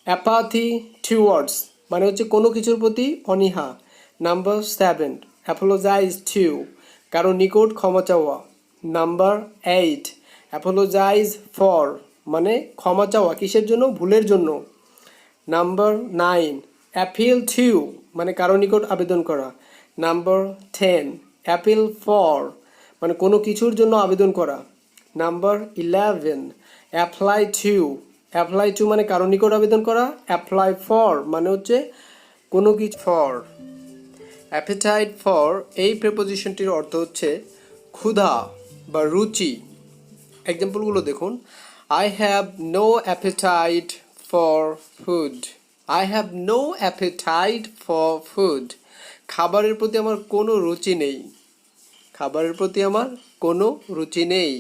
S1: অ্যাপাথি টুয়ার্ডস মানে হচ্ছে কোনো কিছুর প্রতি অনীহা। নাম্বার 7, অ্যাপোলোজাইজ টু কারো নিকট ক্ষমা চাওয়া। নাম্বার 8, অ্যাপোলোজাইজ ফর মানে ক্ষমা চাওয়া কিসের জন্য? ভুলের জন্য। নাম্বার 9, অ্যাপিল টু মানে কারো নিকট আবেদন করা। নাম্বার 10, অ্যাপিল ফর মানে কোনো কিছুর জন্য আবেদন করা। নাম্বার 11, অ্যাপ্লাই টু মানে কারো নিকট আবেদন করা। অ্যাপ্লাই ফর মানে হচ্ছে কোনো কিছু ফর। অ্যাপেটাইট ফর এই প্রিপোজিশনটির অর্থ হচ্ছে ক্ষুধা বা রুচি। এক্সাম্পলগুলো দেখুন, I have no appetite for food. খাবারের প্রতি আমার কোনো রুচি নেই।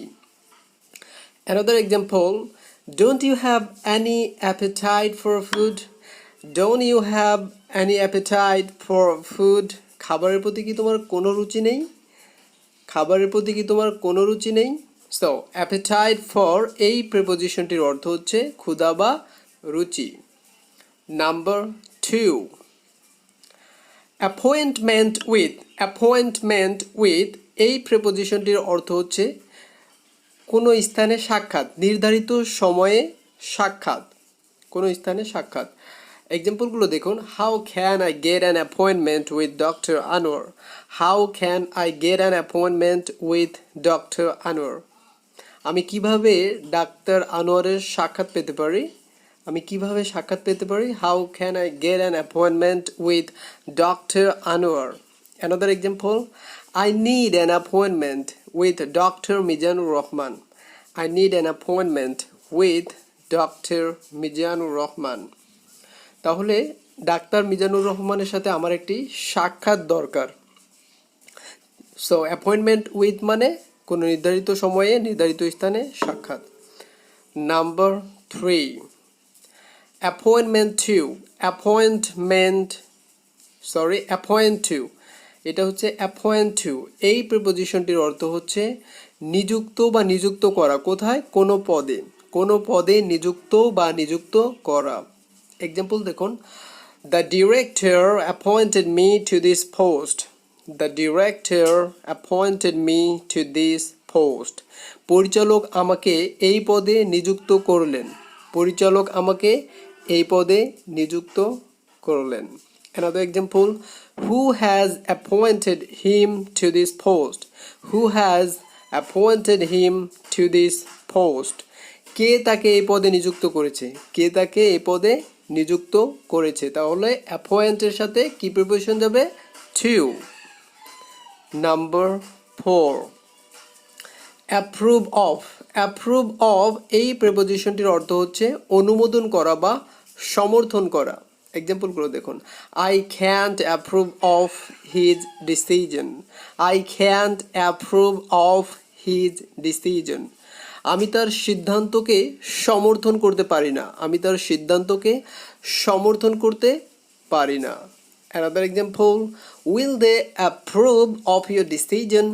S1: Another example, don't you have any appetite for food? খাবারের প্রতি কি তোমার কোনো রুচি নেই? So, appetite for এই প্রিপোজিশনটির অর্থ হচ্ছে ক্ষুধা বা রুচি। নাম্বার 2, অ্যাপয়েন্টমেন্ট উইথ এই প্রিপোজিশনটির অর্থ হচ্ছে কোনো স্থানে সাক্ষাৎ, নির্ধারিত সময়ে সাক্ষাৎ। এক্সাম্পলগুলো দেখুন, how can I get an appointment with doctor Anwar? আমি কিভাবে ডাক্তার আনোয়ারের সাক্ষাৎ পেতে পারি? How can I get an appointment with doctor Anwar? Another example, I need an appointment with Dr. Mizanur Rahman. তাহলে ডাক্তার মিজানুর রহমানের সাথে আমার একটি সাক্ষাৎ দরকার। সো অ্যাপয়েন্টমেন্ট উইথ মানে কোনো নির্ধারিত সময়ে নির্ধারিত স্থানে সাক্ষাৎ। নাম্বার 3, অ্যাপয়েন্ট টু এটা হচ্ছে অ্যাপয়েন্ট টু। এই প্রিপোজিশনটির অর্থ হচ্ছে নিযুক্ত বা নিযুক্ত করা। কোথায়? কোনো পদে। কোনো পদে নিযুক্ত বা নিযুক্ত করা। এক্সাম্পল দেখুন, the director appointed me to this post. The director appointed me to this post. পরিচালক আমাকে এই পদে নিযুক্ত করলেন। পরিচালক আমাকে এই পদে নিযুক্ত করলেন। Another example, who has appointed him to this post? Who has appointed him to this post? কে তাকে এই পদে নিযুক্ত করেছে? কে তাকে এই পদে নিযুক্ত করেছে? তাহলে অ্যাপয়েন্টের সাথে কি প্রিপোজিশন যাবে? to. Number 4, approve of. Approve of এই প্রিপোজিশনটির অর্থ হচ্ছে অনুমোদন করা বা সমর্থন করা। এক্সাম্পলগুলো দেখুন, I can't approve of his decision. I can't approve of his decision. আমি তার সিদ্ধান্তকে সমর্থন করতে পারি না। আমি তার সিদ্ধান্তকে সমর্থন করতে পারি না। Another example, will they approve of your decision?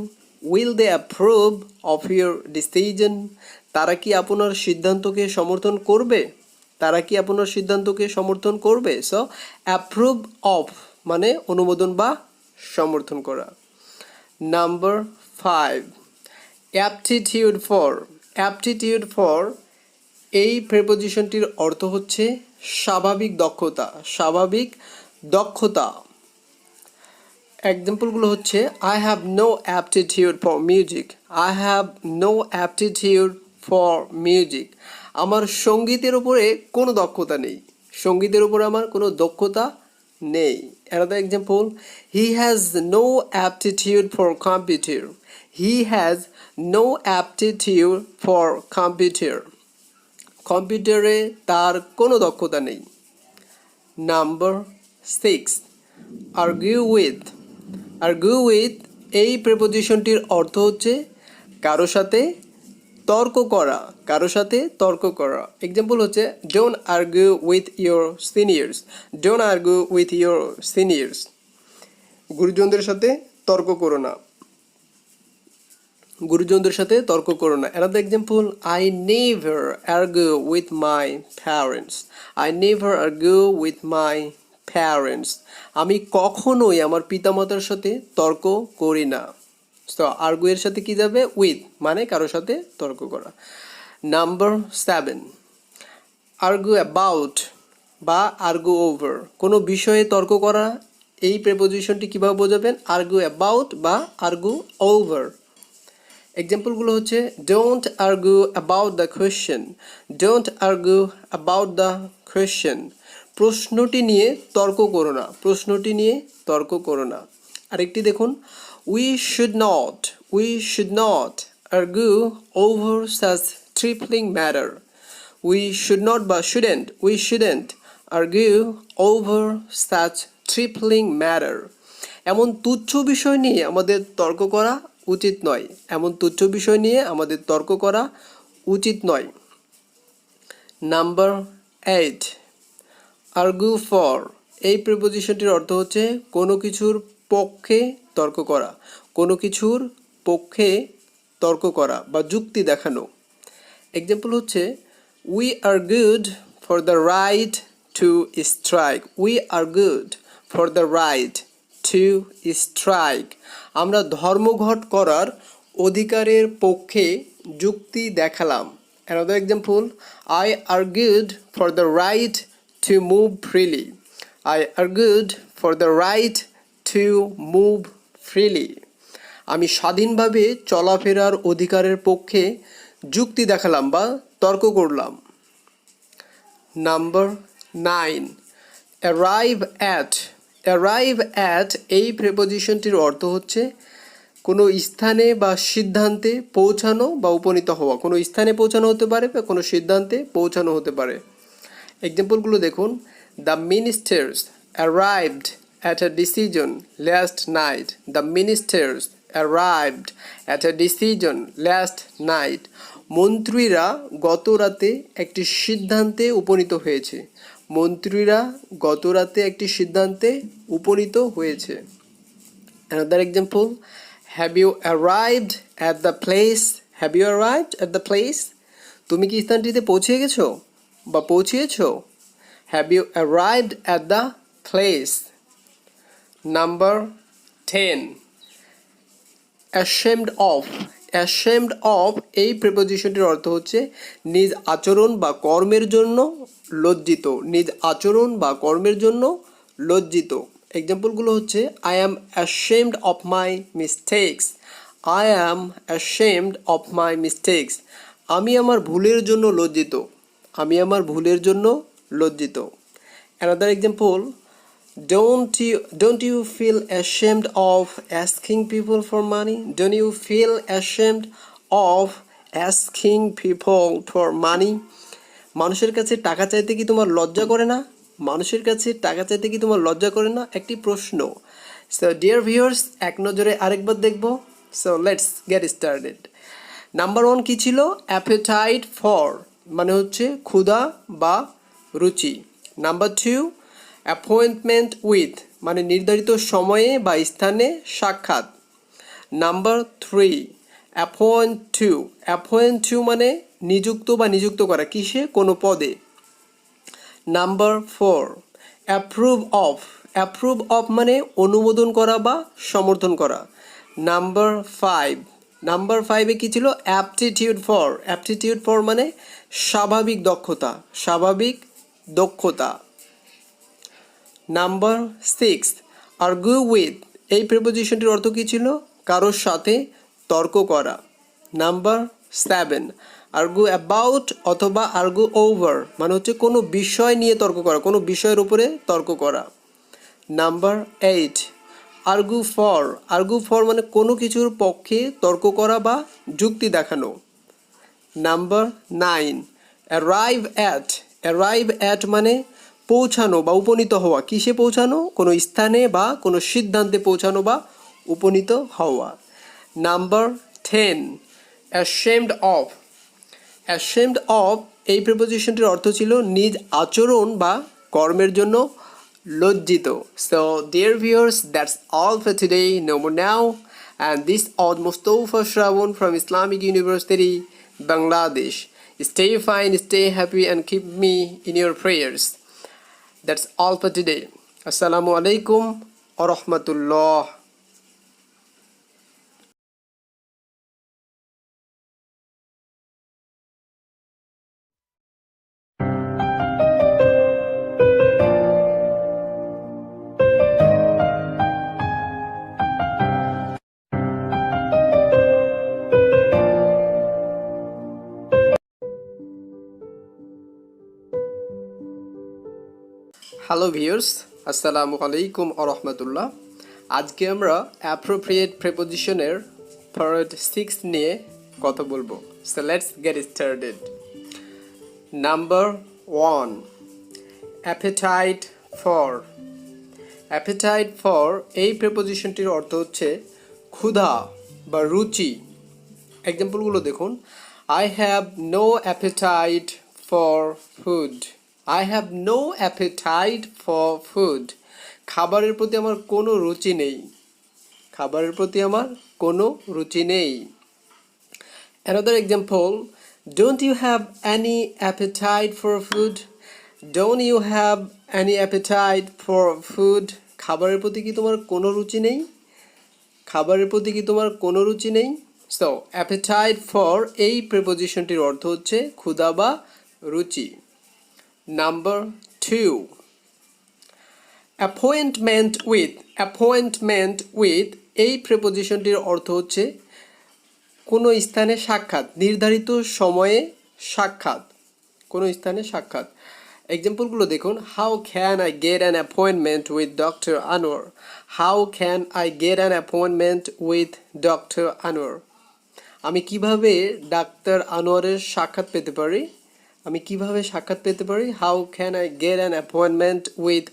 S1: Will they approve of your decision? তারা কি আপনার সিদ্ধান্তকে সমর্থন করবে? তারা কি আপনার সিদ্ধান্তকে সমর্থন করবে? সো অ্যাপ্রুভ অফ মানে অনুমোদন বা সমর্থন করা। Number 5, aptitude for. Aptitude for এই প্রিপোজিশনটির অর্থ হচ্ছে স্বাভাবিক দক্ষতা। স্বাভাবিক দক্ষতা। এক্সাম্পলগুলো হচ্ছে, I have no aptitude for music. I have no aptitude for music. আমার সঙ্গীতের উপরে কোনো দক্ষতা নেই। সঙ্গীতের উপরে আমার কোনো দক্ষতা নেই। Another example, he has no aptitude for computer. He has no aptitude for computer. কম্পিউটারে তার কোনো দক্ষতা নেই। Number 6, argue with. Argue with এই প্রিপোজিশনটির অর্থ হচ্ছে কারো সাথে তর্ক করা। কারো সাথে তর্ক করা। এক্সাম্পল হচ্ছে, don't argue with your seniors. Don't argue with your seniors. গুরুজনদের সাথে তর্ক করো না। গুরুজনদের সাথে তর্ক করো না। Another example, I never argue with my parents. I never argue with my parents. আমি কখনোই আমার পিতামাতার সাথে তর্ক করি না। সো আর্গু এর সাথে কি যাবে? উইথ, মানে কারোর সাথে তর্ক করা। নাম্বার 7, আর্গু অ্যাবাউট বা আর্গু ওভার। কোনো বিষয়ে তর্ক করা। এই প্রিপোজিশনটি কীভাবে বোঝাবেন? আর্গু অ্যাবাউট বা আর্গু ওভার। এক্সাম্পলগুলো হচ্ছে, don't argue about the question. Don't argue about the question. প্রশ্নটি নিয়ে তর্ক করো না। প্রশ্নটি নিয়ে তর্ক করো না। আরেকটি দেখুন, we should not argue over such trifling matter. We should not বা shouldn't argue over such trifling matter. এমন তুচ্ছ বিষয় নিয়ে আমাদের তর্ক করা উচিত নয়। এমন তুচ্ছ বিষয় নিয়ে আমাদের তর্ক করা উচিত নয়। Number 8, argue for. এই প্রিপোজিশনটির অর্থ হচ্ছে কোনো কিছুর পক্ষে তর্ক করা। কোনো কিছুর পক্ষে তর্ক করা বা যুক্তি দেখানো। এক্সাম্পল হচ্ছে, we argued for the right to strike. We argued for the right to strike. আমরা ধর্মঘট করার অধিকারের পক্ষে যুক্তি দেখালাম। Another example, I argued for the right to move freely. I argued for the right to move freely. আমি স্বাধীনভাবে চলাফেরার অধিকারের পক্ষে যুক্তি দেখালাম বা তর্ক করলাম। Number 9, arrive at। arrive at এই প্রিপোজিশনটির অর্থ হচ্ছে কোনো স্থানে বা সিদ্ধান্তে পৌঁছানো বা উপনীত হওয়া। কোনো স্থানে পৌঁছানো হতে পারে বা কোনো সিদ্ধান্তে পৌঁছানো হতে পারে। এক্সাম্পলগুলো দেখুন, the ministers arrived at a decision last night. The ministers arrived at a decision last night. মন্ত্রীরা গত রাতে একটি সিদ্ধান্তে উপনীত হয়েছে। মন্ত্রীরা গত রাতে একটি সিদ্ধান্তে উপনীত হয়েছে। Another example, have you arrived at the place? Have you arrived at the place? তুমি কি স্থানটিতে পৌঁছে গেছো বা পৌঁছিয়েছো? Have you arrived at the place? Number 10, ashamed of. Ashamed of এই প্রিপোজিশনটির অর্থ হচ্ছে নিজ আচরণ বা কর্মের জন্য লজ্জিত। নিজ আচরণ বা কর্মের জন্য লজ্জিত। এক্সাম্পলগুলো হচ্ছে I am ashamed of my mistakes. I am ashamed of my mistakes. আমি আমার ভুলের জন্য লজ্জিত। আমি আমার ভুলের জন্য লজ্জিত। Another example, don't you feel ashamed of asking people for money? Don't you feel ashamed of asking people for money? মানুষের কাছে টাকা চাইতে কি তোমার লজ্জা করে না? মানুষের কাছে টাকা চাইতে কি তোমার লজ্জা করে না? একটি প্রশ্ন। সো ডিয়ার ভিউয়ার্স, এক নজরে আরেকবার দেখব। So let's get started. Number 1 কি ছিল? অ্যাপেটাইট ফর মানে হচ্ছে ক্ষুধা বা রুচি। নাম্বার 2, অ্যাপয়েন্টমেন্ট উইথ মানে নির্ধারিত সময়ে বা স্থানে সাক্ষাৎ। নাম্বার 3, অ্যাপয়েন্ট টু মানে নিযুক্ত বা নিযুক্ত করা কিসে? কোনো পদে। নাম্বার 4, অ্যাপ্রুভ অফ মানে অনুমোদন করা বা সমর্থন করা। নাম্বার 5 কি ছিল? অ্যাপটিটিউড ফর মানে স্বাভাবিক দক্ষতা। নাম্বার 6, আর্গু উইথ এই প্রিপোজিশনটির অর্থ কী ছিল? কারোর সাথে তর্ক করা। নাম্বার 7, আর্গু অ্যাবাউট অথবা আর্গু ওভার মানে হচ্ছে কোনো বিষয় নিয়ে তর্ক করা, কোনো বিষয়ের উপরে তর্ক করা। নাম্বার 8, আর্গু ফর মানে কোনো কিছুর পক্ষে তর্ক করা বা যুক্তি দেখানো। নাম্বার 9, অ্যারাইভ অ্যাট মানে পৌঁছানো বা উপনীত হওয়া। কিসে পৌঁছানো? কোনো স্থানে বা কোনো সিদ্ধান্তে পৌঁছানো বা উপনীত হওয়া। নাম্বার 10, অ্যাশেমড অফ এই প্রিপোজিশনটির অর্থ ছিল নিজ আচরণ বা কর্মের জন্য লজ্জিত। So dear viewers, that's all for today. No more now. And this is Mustafa Shravan from Islamic University, Bangladesh. Stay fine, stay happy, and keep me in your prayers. That's all for today. Assalamu alaikum wa rahmatullah. Hello viewers, আসসালামু আলাইকুম ওয়া রাহমাতুল্লাহ। আজকে আমরা appropriate প্রিপোজিশনের part 6 নিয়ে কথা বলবো। So let's get started. Number 1, appetite for এই প্রিপোজিশনটির অর্থ হচ্ছে ক্ষুধা বা রুচি। এক্সাম্পলগুলো দেখুন। I have no appetite for food. I have no appetite for food. খাবারের প্রতি আমার কোনো রুচি নেই। Another example, don't you have any appetite for food? Don't you have any appetite for food? খাবারের প্রতি কি তোমার কোনো রুচি নেই? So, appetite for এই প্রিপোজিশনটির অর্থ হচ্ছে ক্ষুধা বা রুচি। Number 2, অ্যাপয়েন্টমেন্ট উইথ এই প্রিপোজিশনটির অর্থ হচ্ছে কোনো স্থানে সাক্ষাৎ, নির্ধারিত সময়ে সাক্ষাৎ। এক্সাম্পলগুলো দেখুন। How can I get an appointment with Dr. Anwar? How can I get an appointment with Dr. Anwar? আমি কিভাবে ডাক্তার আনোয়ারের সাক্ষাৎ পেতে পারি? How can I get an appointment with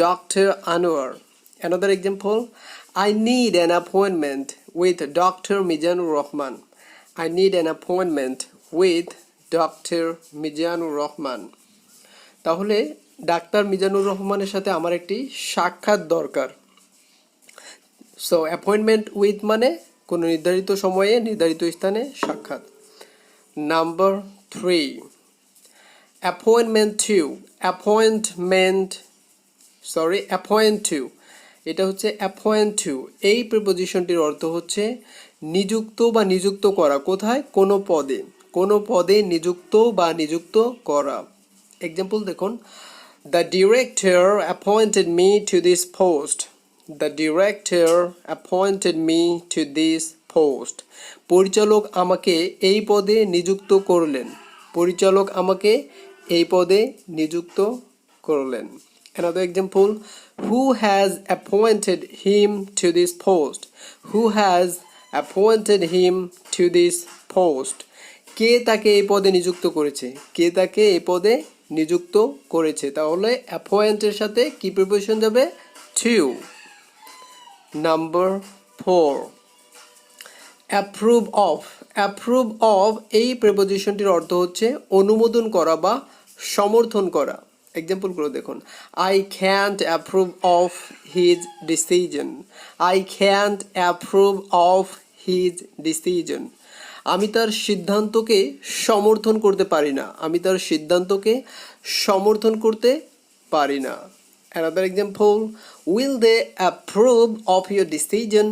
S1: Dr. Anwar? Another example, I need an appointment with Dr. Mizanur Rahman. I need an appointment with Dr. Mizanur Rahman. তাহলে doctor Mizanur রহমানের সাথে আমার একটি সাক্ষাৎ দরকার। সো অ্যাপয়েন্টমেন্ট উইথ মানে কোনো নির্ধারিত সময়ে নির্ধারিত স্থানে সাক্ষাৎ। নাম্বার 3, অ্যাপয়েন্টমেন্ট টু, এটা হচ্ছে অ্যাপয়েন্ট টু। এই প্রিপোজিশনটির অর্থ হচ্ছে নিযুক্ত বা নিযুক্ত করা। কোথায়? কোনো পদে, কোনো পদে নিযুক্ত বা নিযুক্ত করা। এক্সাম্পল দেখুন, the director appointed me to this post. The director appointed me to this post. পরিচালক আমাকে এই পদে নিযুক্ত করলেন। পরিচালক আমাকে এই পদে নিযুক্ত করলেন। Another example, who has appointed him to this post? Who has appointed him to this post? কে তাকে এই পদে নিযুক্ত করেছে? কে তাকে এই পদে নিযুক্ত করেছে? তাহলে অ্যাপয়েন্টের সাথে কি প্রিপোজিশন যাবে? টু। নাম্বার 4, অ্যাপ্রুভ অফ এই প্রিপোজিশনটির অর্থ হচ্ছে অনুমোদন করা বা সমর্থন করা। এক্সাম্পলগুলো দেখুন, I can't approve of his decision. I can't approve of his decision. আমি তার সিদ্ধান্তকে সমর্থন করতে পারি না। আমি তার সিদ্ধান্তকে সমর্থন করতে পারি না। Another example, will they approve of your decision?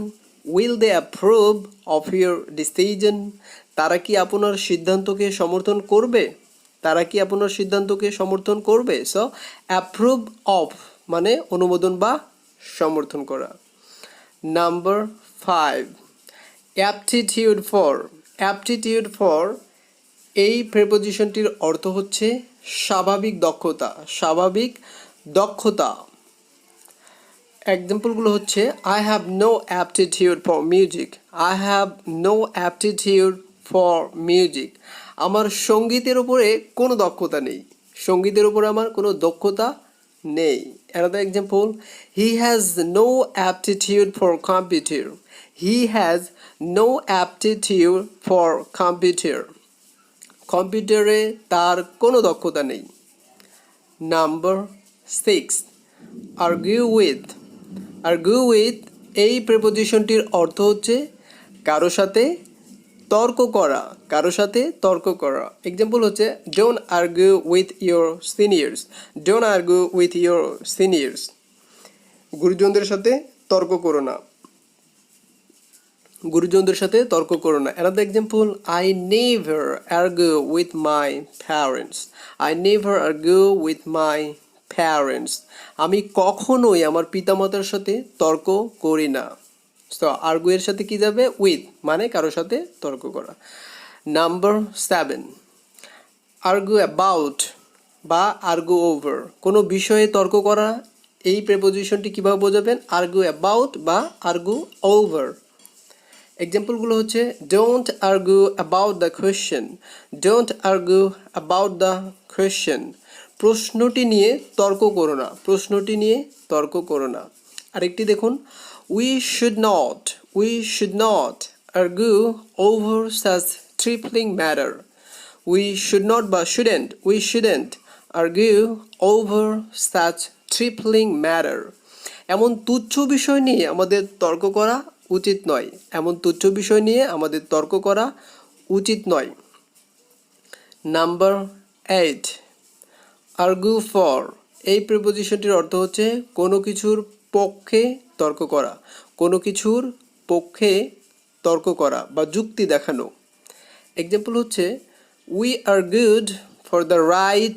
S1: Will they approve of your decision? তারা কি আপনার সিদ্ধান্তকে সমর্থন করবে? তারা কি আপনার সিদ্ধান্তকে সমর্থন করবে? সো অ্যাপ্রুভ অফ মানে অনুমোদন বা সমর্থন করা। নাম্বার 5, অ্যাপটিটিউড ফর এই প্রিপোজিশনটির অর্থ হচ্ছে স্বাভাবিক দক্ষতা। এক্সাম্পলগুলো হচ্ছে, I have no aptitude for music. আমার সঙ্গীতের উপরে কোনো দক্ষতা নেই। সঙ্গীতের উপরে আমার কোনো দক্ষতা নেই। Another example, he has no aptitude for computer. He has no aptitude for computer. কম্পিউটারে তার কোনো দক্ষতা নেই। নাম্বার 6, আর্গিউ উইথ এই প্রিপোজিশনটির অর্থ হচ্ছে কারো সাথে তর্ক করা। এক্সাম্পল হচ্ছে, don't argue with your seniors. গুরুজনদের সাথে তর্ক করো না। Another example, I never argue with my parents. আমি কখনোই আমার পিতামাতার সাথে তর্ক করি না। সো আর্গু এর সাথে কি যাবে? উইথ, মানে কারোর সাথে তর্ক করা। নাম্বার 7, আর্গু অ্যাবাউট বা আর্গু ওভার, কোনো বিষয়ে তর্ক করা। এই প্রিপোজিশনটি কিভাবে বোঝাবেন? আর্গু অ্যাবাউট বা আর্গু ওভার। এক্সাম্পলগুলো হচ্ছে, don't argue about the question. প্রশ্নটি নিয়ে তর্ক করো না। আরেকটি দেখুন, we should not argue over such trifling matter. We shouldn't argue over such trifling matter. এমন তুচ্ছ বিষয় নিয়ে আমাদের তর্ক করা উচিত নয়। নাম্বার 8, আর্গু ফর এই প্রিপোজিশনটির অর্থ হচ্ছে কোনো কিছুর পক্ষে তর্ক করা বা যুক্তি দেখানো। এক্সাম্পল হচ্ছে, we argued for the right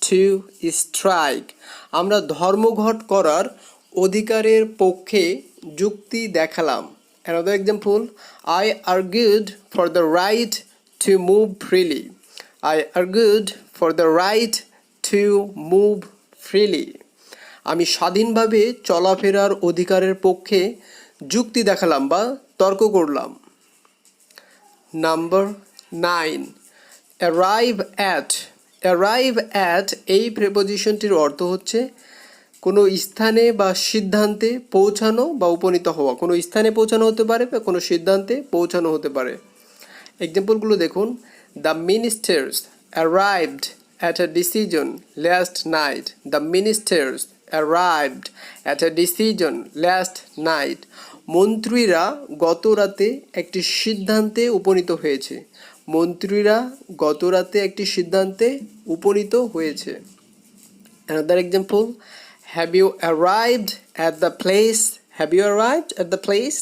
S1: to strike. আমরা ধর্মঘট করার অধিকারের পক্ষে যুক্তি দেখালাম। Another example, I argued for the right to move freely. আমি স্বাধীনভাবে চলাফেরার অধিকারের পক্ষে যুক্তি দেখালাম বা তর্ক করলাম। নাম্বার 9, অ্যারাইভ অ্যাট এই প্রিপোজিশনটির অর্থ হচ্ছে কোনো স্থানে বা সিদ্ধান্তে পৌঁছানো বা উপনীত হওয়া। কোনো স্থানে পৌঁছানো হতে পারে বা কোনো সিদ্ধান্তে পৌঁছানো হতে পারে। এক্সাম্পলগুলো দেখুন, the ministers arrived at a decision last night. The ministers arrived at a decision last night. মন্ত্রীরা গত রাতে একটি সিদ্ধান্তে উপনীত হয়েছে। মন্ত্রীরা গত রাতে একটি সিদ্ধান্তে উপনীত হয়েছে। Another example, have you arrived at the place? Have you arrived at the place?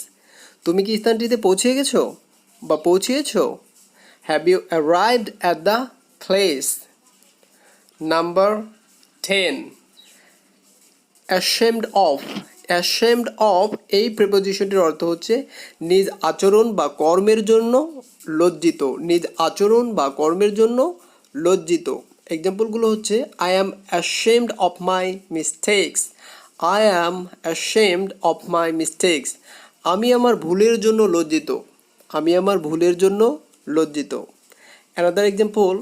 S1: তুমি কি স্থানটিতে পৌঁছে গেছো বা পৌঁছেছো? Have you arrived at the place? Number 10, ashamed of. ashamed of এই প্রিপোজিশনটির অর্থ হচ্ছে নিজ আচরণ বা কর্মের জন্য লজ্জিত। নিজ আচরণ বা কর্মের জন্য লজ্জিত। এক্সাম্পলগুলো হচ্ছে I am ashamed of my mistakes. I am ashamed of my mistakes. আমি আমার ভুলের জন্য লজ্জিত। আমি আমার ভুলের জন্য লজ্জিত। Another example,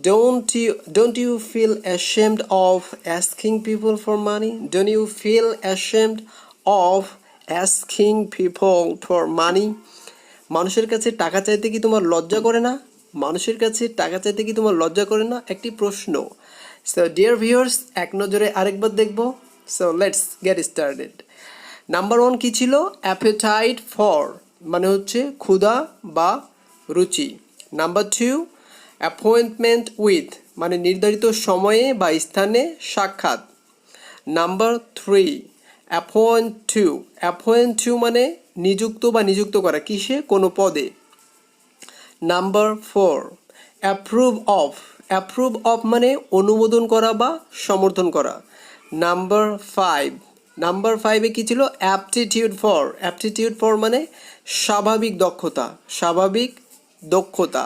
S1: don't you feel ashamed of asking people for money? Don't you feel ashamed of asking people for money? মানুষের কাছে টাকা চাইতে কি তোমার লজ্জা করে না? মানুষের কাছে টাকা চাইতে কি তোমার লজ্জা করে না? একটি প্রশ্ন। সো ডিয়ার ভিউয়ার্স, এক নজরে আরেকবার দেখব। So let's get started. Number 1 কি ছিল? অ্যাপেটাইট ফর মানে হচ্ছে ক্ষুধা বা রুচি। নাম্বার 2, অ্যাপয়েন্টমেন্ট উইথ মানে নির্ধারিত সময়ে বা স্থানে সাক্ষাৎ। নাম্বার 3, অ্যাপয়েন্ট টু মানে নিযুক্ত বা নিযুক্ত করা কিসে? কোনো পদে। নাম্বার 4, অ্যাপ্রুভ অফ মানে অনুমোদন করা বা সমর্থন করা। নাম্বার 5 কি ছিল? অ্যাপটিটিউড ফর মানে স্বাভাবিক দক্ষতা।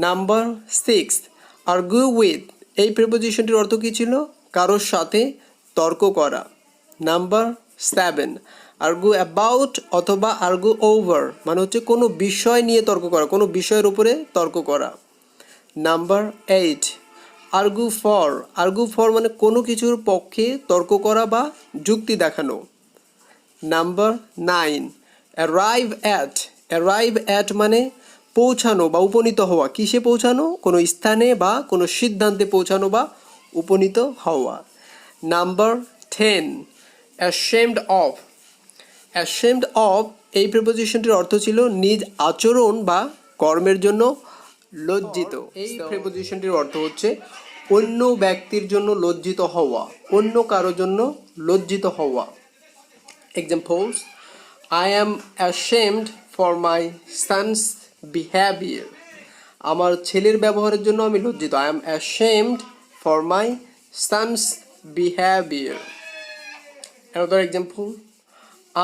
S1: নাম্বার 6, আর্গু উইথ এই প্রিপোজিশনটির অর্থ কী ছিল? কারোর সাথে তর্ক করা। নাম্বার 7, আর্গু অ্যাবাউট অথবা আর্গু ওভার মানে হচ্ছে কোনো বিষয় নিয়ে তর্ক করা, কোনো বিষয়ের উপরে তর্ক করা। নাম্বার 8, আর্গু ফর মানে কোনো কিছুর পক্ষে তর্ক করা বা যুক্তি দেখানো। নাম্বার 9, অ্যারাইভ অ্যাট মানে পৌঁছানো বা উপনীত হওয়া। কিসে পৌঁছানো? কোনো স্থানে বা কোনো সিদ্ধান্তে পৌঁছানো বা উপনীত হওয়া। নাম্বার 10, অ্যাশেমড অফ এই প্রিপোজিশনটির অর্থ ছিল নিজ আচরণ বা কর্মের জন্য লজ্জিত। এই প্রিপোজিশনটির অর্থ হচ্ছে অন্য ব্যক্তির জন্য লজ্জিত হওয়া, অন্য কারোর জন্য লজ্জিত হওয়া। Examples, I am ashamed for my son's behavior. আমার ছেলের ব্যবহারের জন্য আমি লজ্জিত। I am ashamed for my son's behavior. Another example,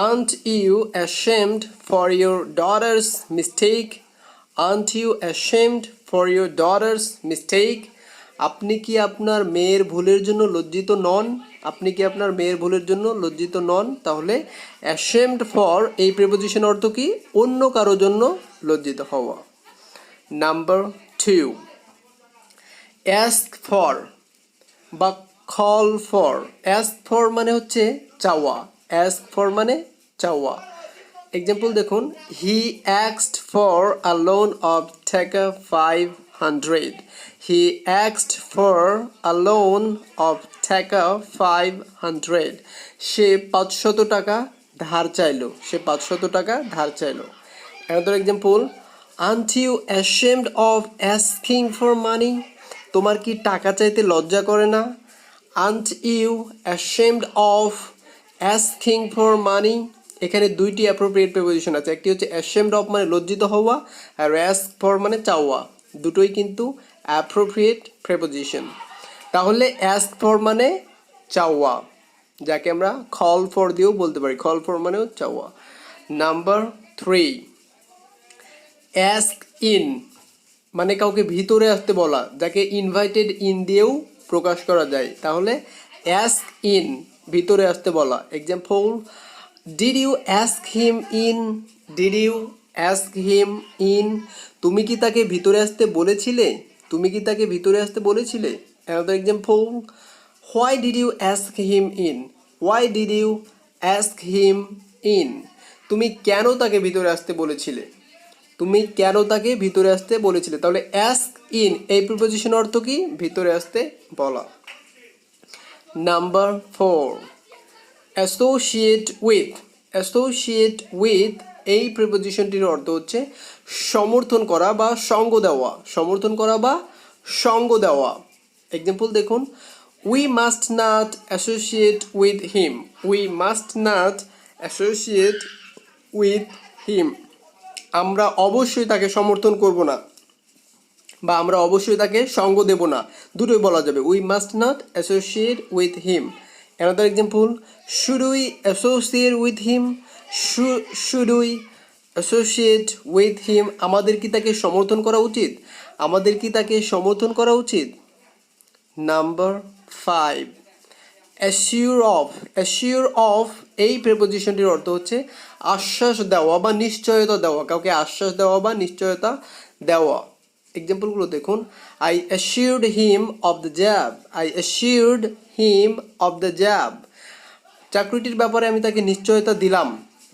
S1: aren't you ashamed for your daughter's mistake? Aren't you ashamed for your daughter's mistake? আপনি কি আপনার মেয়ের ভুলের জন্য লজ্জিত নন? আপনি কি আপনার মেয়ের ভুলের জন্য লজ্জিত নন? তাহলে ashamed for এই প্রিপোজিশন অর্থ কি? অন্য কারোর জন্য লজ্জিত হওয়া। নাম্বার 2, ask for বা call for. ask for মানে হচ্ছে চাওয়া। ask for মানে চাওয়া। এক্সাম্পল দেখুন, he asked for a loan of টাকা 500. he asked for a loan of টাকা 500. সে 500 টাকা ধার চাইলো। Another example, aren't you ashamed of asking for money? তোমার কি টাকা চাইতে লজ্জা করে না? aren't you ashamed of asking for money? এখানে দুইটি অ্যাপ্রোপ্রিয়েট প্রিপোজিশন আছে। একটি হচ্ছে ashamed of মানে লজ্জিত হওয়া, আর ask for মানে চাওয়া। দুটোই কিন্তু অ্যাপ্রোপ্রিয়েট প্রিপোজিশন। তাহলে ask for মানে চাওয়া, যাকে আমরা call for দিয়েও বলতে পারি। call for মানেও চাওয়া। নাম্বার 3, ask in মানে কাউকে ভিতরে আসতে বলা, যাকে ইনভাইটেড ইন দিয়েও প্রকাশ করা যায়। তাহলে ask in ভিতরে আসতে বলা। Example, did you ask him in? তুমি কি তাকে ভিতরে আসতে বলেছিলে? Another example, why did you ask him in? তুমি কেন তাকে ভিতরে আসতে বলেছিলে? তাহলে ask in এই প্রিপোজিশন অর্থ কি? ভিতরে আসতে বলা। Number 4, associate with. Associate with এই প্রিপোজিশনটির অর্থ হচ্ছে সমর্থন করা বা সঙ্গ দেওয়া। সমর্থন করা বা সঙ্গ দেওয়া। এক্সাম্পল দেখুন, we must not associate with him. We must not associate with him. আমরা অবশ্যই তাকে সমর্থন করব না বা আমরা অবশ্যই তাকে সঙ্গ দেব না, দুটোই বলা যাবে। We must not associate with him. Another example, should we associate with him. Should we associate with him. আমাদের কি তাকে সমর্থন করা উচিত? আমাদের কি তাকে সমর্থন করা উচিত? Number 5, assure of. Assure of এই প্রিপোজিশনটির অর্থ হচ্ছে আশ্বাস দেওয়া বা নিশ্চয়তা দেওয়া। কাউকে আশ্বাস দেওয়া বা নিশ্চয়তা দেওয়া। এক্সাম্পলগুলো দেখুন, I assured him of the jab. I assured him of the jab. চাকরিটির ব্যাপারে আমি তাকে নিশ্চয়তা দিলাম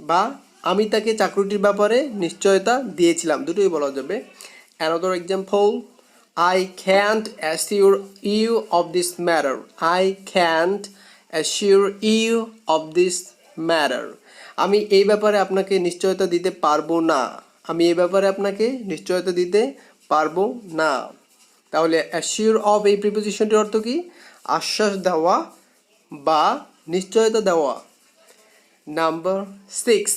S1: বা আমি তাকে চাকরিটির ব্যাপারে নিশ্চয়তা দিয়েছিলাম, দুটোই বলা যাবে। Another example, I can't assure you of this matter. I can't assure you of this matter. আমি এই ব্যাপারে আপনাকে নিশ্চয়তা দিতে পারবো না। আমি এই ব্যাপারে আপনাকে নিশ্চয়তা দিতে পারবো না। তাহলে অ্যাসিওর অফ এই প্রিপোজিশনটির অর্থ কি? আশ্বাস দেওয়া বা নিশ্চয়তা দেওয়া। Number 6,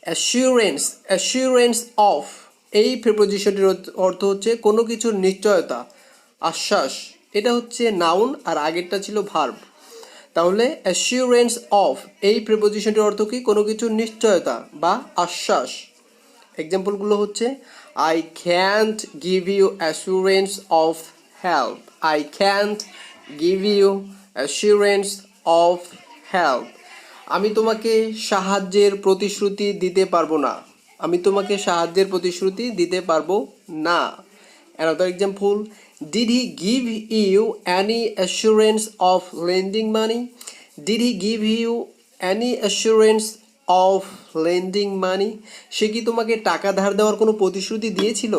S1: assurance. অ্যাসিওরেন্স অফ এই প্রিপোজিশনটির অর্থ হচ্ছে কোনো কিছুর নিশ্চয়তা, আশ্বাস। এটা হচ্ছে নাউন আর আগেরটা ছিল ভার্ব। তাহলে অ্যাসিওরেন্স অফ এই প্রিপোজিশনটির অর্থ কি? কোনো কিছুর নিশ্চয়তা বা আশ্বাস। এক্সাম্পলগুলো হচ্ছে, I can't give you assurance of help. I can't give you assurance of help. আমি তোমাকে সাহায্যের প্রতিশ্রুতি দিতে পারবো না। আমি তোমাকে সাহায্যের প্রতিশ্রুতি দিতে পারবো না। Another example, did he give you any assurance of lending money? Did he give you any assurance of lending money? সে কি তোমাকে টাকা ধার দেওয়ার কোনো প্রতিশ্রুতি দিয়েছিল?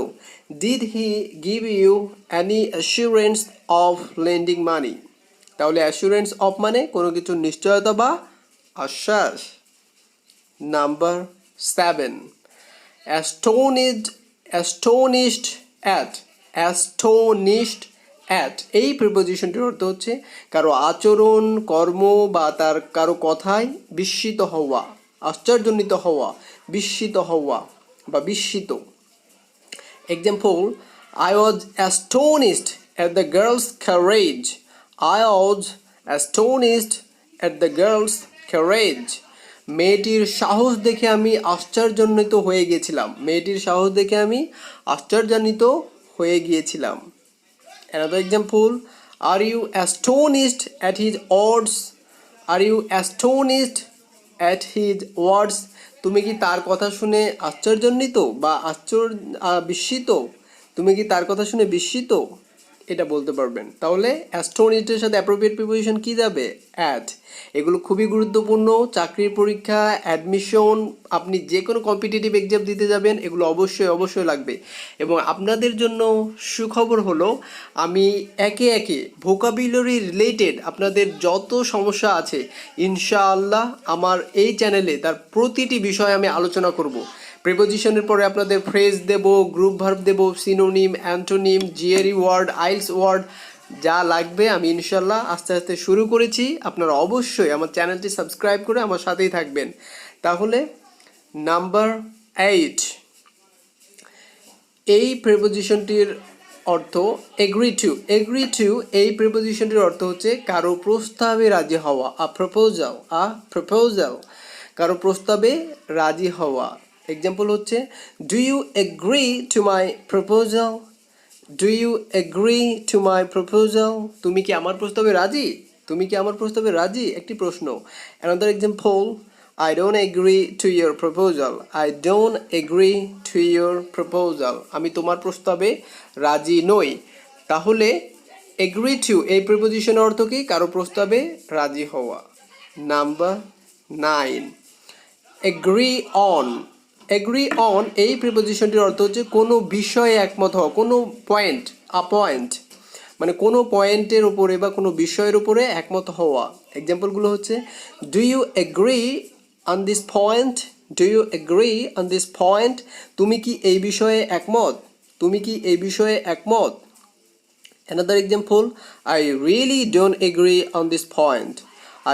S1: Did he give you any assurance of lending money? তাহলে অ্যাসুরেন্স অফ মানে কোনো কিছুর নিশ্চয়তা বা আশ্বাস। Number 7, astonished at. Astonished at এই প্রিপোজিশনটির অর্থ হচ্ছে কারো আচরণ, কর্ম বা তার কারো কথায় বিস্মিত হওয়া, আশ্চর্যান্বিত হওয়া, বিস্মিত হওয়া বা বিস্মিত। Example, I was astonished at the girl's courage. I was astonished at the girl's courage. মেয়েটির সাহস দেখে আমি আশ্চর্যান্বিত হয়ে গিয়েছিলাম। মেয়েটির সাহস দেখে আমি আশ্চর্যান্বিত হয়ে গিয়েছিলাম। Another example, are you astonished at his words? Are you astonished at his words? তুমি কি তার কথা শুনে আশ্চর্যান্বিত বা বিস্মিত? তুমি কি তার কথা শুনে বিস্মিত? এটা বলতে পারবেন। তাহলে অ্যাস্টোনিশডের সাথে অ্যাপ্রোপ্রিয়েট প্রিপোজিশন কি যাবে? অ্যাট। এগুলো খুবই গুরুত্বপূর্ণ। চাকরির পরীক্ষা, অ্যাডমিশন, আপনি যে কোনো কম্পিটিটিভ এক্সাম দিতে যাবেন, এগুলো অবশ্যই লাগবে। এবং আপনাদের জন্য সুখবর হলো, আমি একে একে ভোকাবুলারি রিলেটেড আপনাদের যত সমস্যা আছে ইনশাআল্লাহ আমার এই চ্যানেলে তার প্রতিটি বিষয় আমি আলোচনা করব। প্রিপোজিশনের পরে আপনাদের ফ্রেজ দেব, গ্রুপ ভার্ব দেব, synonym, antonym, GRE word, IELTS word, যা লাগবে আমি ইনশাল্লাহ আস্তে আস্তে শুরু করেছি। আপনারা অবশ্যই আমার চ্যানেলটি সাবস্ক্রাইব করে আমার সাথেই থাকবেন। তাহলে নাম্বার 8, এই প্রিপোজিশনটির অর্থ এগ্রি টু। এগ্রি টু এই প্রিপোজিশনটির অর্থ হচ্ছে কারো প্রস্তাবে রাজি হওয়া, প্রপোজাল, কারো প্রস্তাবে রাজি হওয়া। এক্সাম্পল হচ্ছে, do you agree to my proposal? Do you agree to my proposal? তুমি কি আমার প্রস্তাবে রাজি? তুমি কি আমার প্রস্তাবে রাজি? একটি প্রশ্ন। Another example, I don't agree to your proposal. I don't agree to your proposal. আমি তোমার প্রস্তাবে রাজি নই। তাহলে agree to এই প্রিপোজিশনের অর্থ কি? কারো প্রস্তাবে রাজি হওয়া। Number 9, agree on. agree on এই প্রিপোজিশনটির অর্থ হচ্ছে কোনো বিষয়ে একমত হওয়া, কোনো পয়েন্ট, মানে কোনো পয়েন্টের উপরে বা কোনো বিষয়ের উপরে একমত হওয়া। এক্সাম্পলগুলো হচ্ছে, do you agree on this point, do you agree on this point, তুমি কি এই বিষয়ে একমত, তুমি কি এই বিষয়ে একমত। Another example, I really don't agree on this point.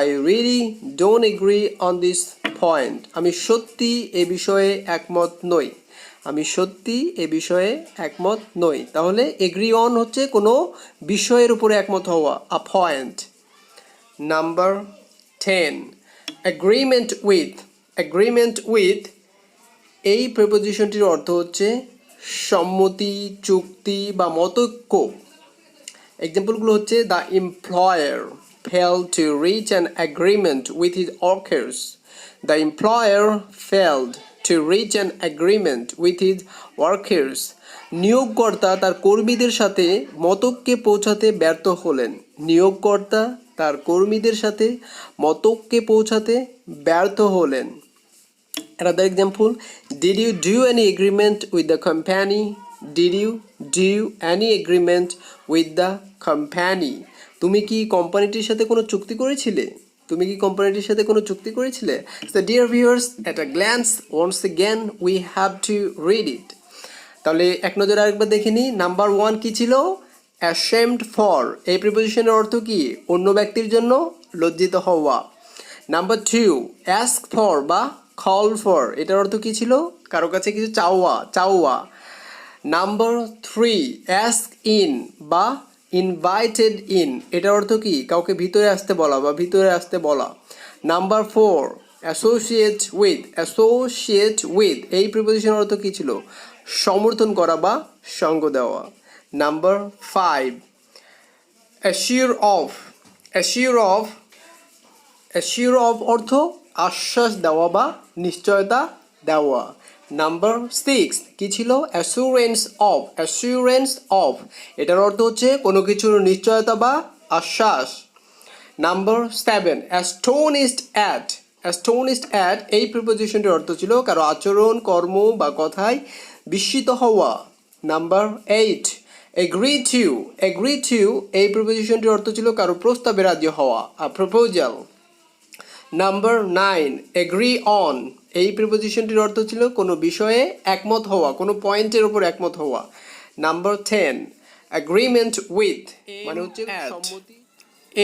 S1: I really don't agree on this point. আমি সত্যি এই বিষয়ে একমত নই, আমি সত্যি এ বিষয়ে একমত নই। তাহলে এগ্রি অন হচ্ছে কোনো বিষয়ের উপরে একমত হওয়া, আ point. Number 10, agreement with. Agreement with এই প্রিপোজিশনটির অর্থ হচ্ছে সম্মতি, চুক্তি বা মতৈক্য। এক্সাম্পলগুলো হচ্ছে, the employer failed to reach an agreement with his workers. The employer failed to reach an agreement with his workers. নিয়োগকর্তা তার কর্মীদের সাথে মতৈক্যে পৌঁছাতে ব্যর্থ হলেন। নিয়োগকর্তা তার কর্মীদের সাথে মতৈক্যে পৌঁছাতে ব্যর্থ হলেন। Another example, did you do any agreement with the company? Did you do any agreement with the company? তুমি কি কোম্পানিটির সাথে কোনো চুক্তি করেছিলে? তুমি কি কোম্পানিটির সাথে কোনো চুক্তি করেছিলে? So dear viewers, at a glance, once again we have to read it. তাহলে এক নজরে আরেকবার দেখে নিই। নাম্বার 1 কি ছিল? ashamed for। এই প্রিপোজিশনের অর্থ কি? অন্য ব্যক্তির জন্য লজ্জিত হওয়া। নাম্বার 2, ask for বা call for, এটার অর্থ কি ছিল? কারো কাছে কিছু চাওয়া, চাওয়া। নাম্বার 3, ask in বা ইনভাইটেড ইন, এটার অর্থ কি? কাউকে ভিতরে আসতে বলা বা ভিতরে আসতে বলা। Number 4, associate with. Associate with এই প্রিপোজিশনের অর্থ কি ছিল? সমর্থন করা বা সঙ্গ দেওয়া। Number 5, assure of. Assure of, assure of অর্থ আশ্বাস দেওয়া বা নিশ্চয়তা দেওয়া। নাম্বার 6 কি ছিল? Assurance of. অ্যাসুরেন্স অফ এটার অর্থ হচ্ছে কোনো কিছুর নিশ্চয়তা বা আশ্বাস। Number 7, astonished at. Astonished at এই প্রিপোজিশনটির অর্থ ছিল কারো আচরণ, কর্ম বা কথায় বিস্মিত হওয়া। Number 8, agree to. Agree to এই প্রিপোজিশনটির অর্থ ছিল কারো প্রস্তাবে রাজি হওয়া, আ প্রপোজাল। নাম্বার 9, এগ্রি অন এই প্রিপোজিশনটির অর্থ ছিল কোনো বিষয়ে একমত হওয়া, কোনো পয়েন্টের উপর একমত হওয়া। নাম্বার 10, এগ্রিমেন্ট উইথ মানে হচ্ছে সম্মতি।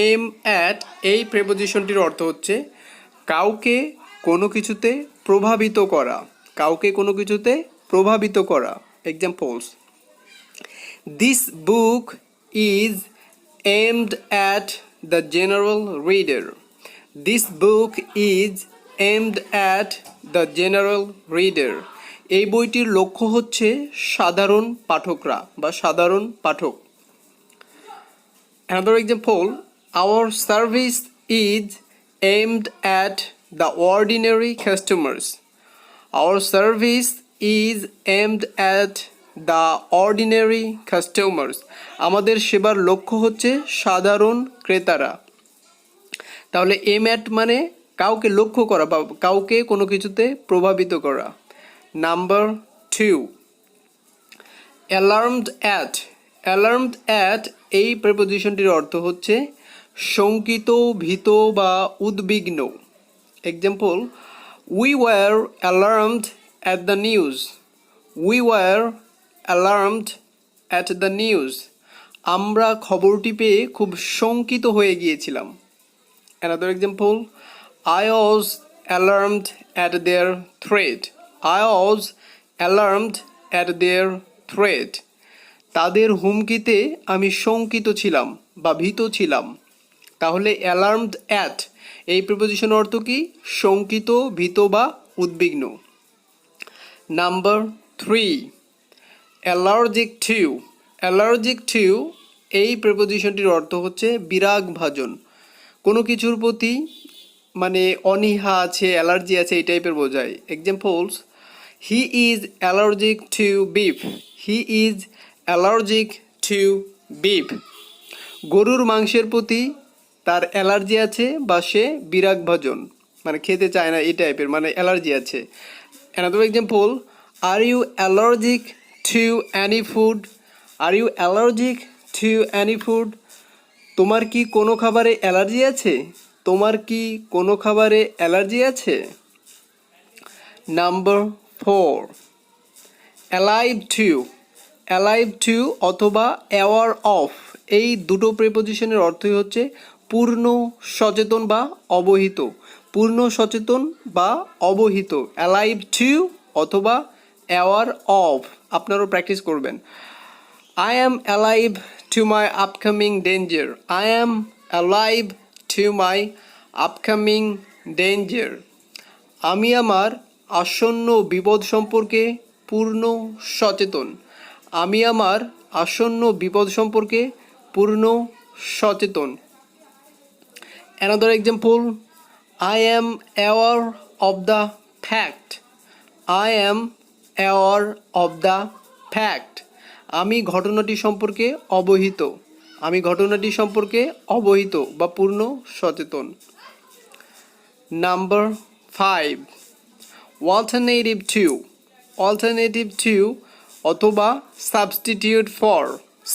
S1: এম অ্যাট এই প্রিপোজিশনটির অর্থ হচ্ছে কাউকে কোনো কিছুতে প্রভাবিত করা, কাউকে কোনো কিছুতে প্রভাবিত করা। Examples, this book is aimed at the general reader. This book is aimed at the general reader. এই বইটির লক্ষ্য হচ্ছে সাধারণ পাঠকরা বা সাধারণ পাঠক। Another example, our service is aimed at the ordinary customers. Our service is aimed at the ordinary customers. আমাদের সেবার লক্ষ্য হচ্ছে সাধারণ ক্রেতারা। তাহলে এম অ্যাট মানে কাউকে লক্ষ্য করা বা কাউকে কোনো কিছুতে প্রভাবিত করা। Number 2, alarmed at. Alarmed at এই প্রিপোজিশনটির অর্থ হচ্ছে শঙ্কিত, ভীত বা উদ্বিগ্ন। Example, we were alarmed at the news. We were alarmed at the news. আমরা খবরটি পেয়ে খুব শঙ্কিত হয়ে গিয়েছিলাম। Another example, I was alarmed at their threat. I was alarmed at their threat. তাদের হুমকিতে আমি শঙ্কিত ছিলাম বা ভীত ছিলাম। তাহলে অ্যালার্মড অ্যাট এই প্রিপোজিশনের অর্থ কি? শঙ্কিত, ভীত বা উদ্বিগ্ন। Number 3, allergic to. Allergic to এই প্রিপোজিশনটির অর্থ হচ্ছে বিরাগভাজন, কোনো কিছুর প্রতি মানে অনীহা আছে, অ্যালার্জি আছে, এই টাইপের বোঝায়। Examples, he is allergic to beef. He is allergic to beef. গরুর মাংসের প্রতি তার অ্যালার্জি আছে বা সে বিরাগভাজন, মানে খেতে চায় না, এই টাইপের, মানে অ্যালার্জি আছে। Another example, are you allergic to any food. Are you allergic to any food? তোমার কি কোনো খাবারে অ্যালার্জি আছে? তোমার কি কোনো খাবারে অ্যালার্জি আছে? Number 4, alive to, alive to অথবা aware of, এই দুটো প্রিপোজিশনের অর্থই হচ্ছে পূর্ণ সচেতন বা অবহিত, পূর্ণ সচেতন বা অবহিত, alive to অথবা aware of। আপনারাও প্র্যাকটিস করবেন। I am alive to my upcoming danger. I am alive to my upcoming danger. আমি আমার আসন্ন বিপদ সম্পর্কে পূর্ণ সচেতন। আমি আমার আসন্ন বিপদ সম্পর্কে পূর্ণ সচেতন। Another example, I am aware of the fact. I am aware of the fact. আমি ঘটনাটি সম্পর্কে অবহিত। আমি ঘটনাটি সম্পর্কে অবহিত বা পূর্ণ সচেতন। Number 5, alternative to, alternative to অথবা substitute for,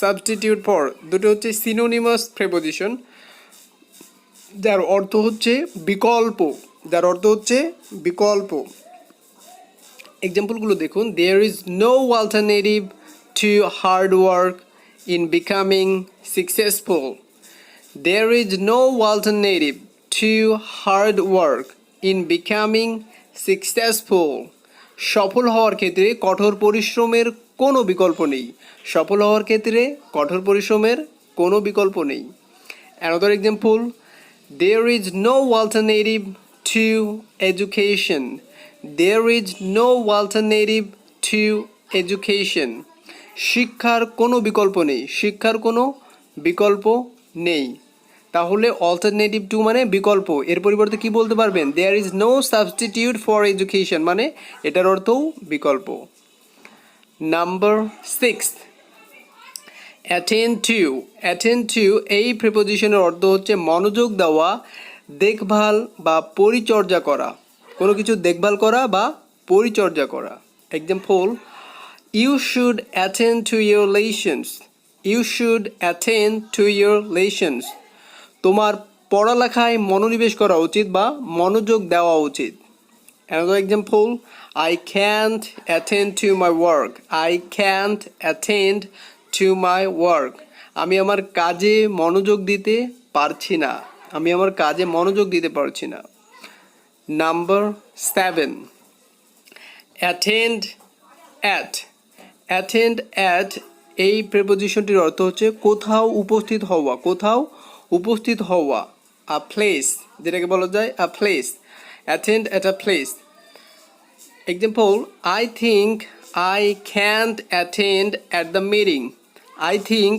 S1: substitute for দুটো হচ্ছে synonymous preposition, যার অর্থ হচ্ছে বিকল্প, যার অর্থ হচ্ছে বিকল্প। এক্সাম্পলগুলো দেখুন, there is no alternative to hard work in becoming successful. There is no alternative to hard work in becoming successful. সফল হওয়ার ক্ষেত্রে কঠোর পরিশ্রমের কোনো বিকল্প নেই। সফল হওয়ার ক্ষেত্রে কঠোর পরিশ্রমের কোনো বিকল্প নেই। Another example, there is no alternative to education. There is no alternative to education. শিক্ষার কোনো বিকল্প নেই। শিক্ষার কোনো বিকল্প নেই। তাহলে অল্টারনেটিভ টু মানে বিকল্প, এর পরিবর্তে কি বলতে পারবেন? There is no substitute for education, মানে এটার অর্থও বিকল্প। Number 6, attend to, attend to এই প্রিপোজিশনের অর্থ হচ্ছে মনোযোগ দেওয়া, দেখভাল বা পরিচর্যা করা, কোনো কিছু দেখভাল করা বা পরিচর্যা করা। Example, you should attend to your lessons. You should attend to your lessons. তোমার পড়ালেখায় মনোনিবেশ করা উচিত বা মনোযোগ দেওয়া উচিত। Another example, I can't attend to my work. I can't attend to my work. আমি আমার কাজে মনোযোগ দিতে পারছি না। আমি আমার কাজে মনোযোগ দিতে পারছি না। Number 7, attend at. Attend at এই প্রিপোজিশনটির অর্থ হচ্ছে কোথাও উপস্থিত হওয়া, কোথাও উপস্থিত হওয়া, আ প্লেস, যেটাকে বলা যায় আ place. Attend at a place. Example, I think I can't attend at the meeting. I think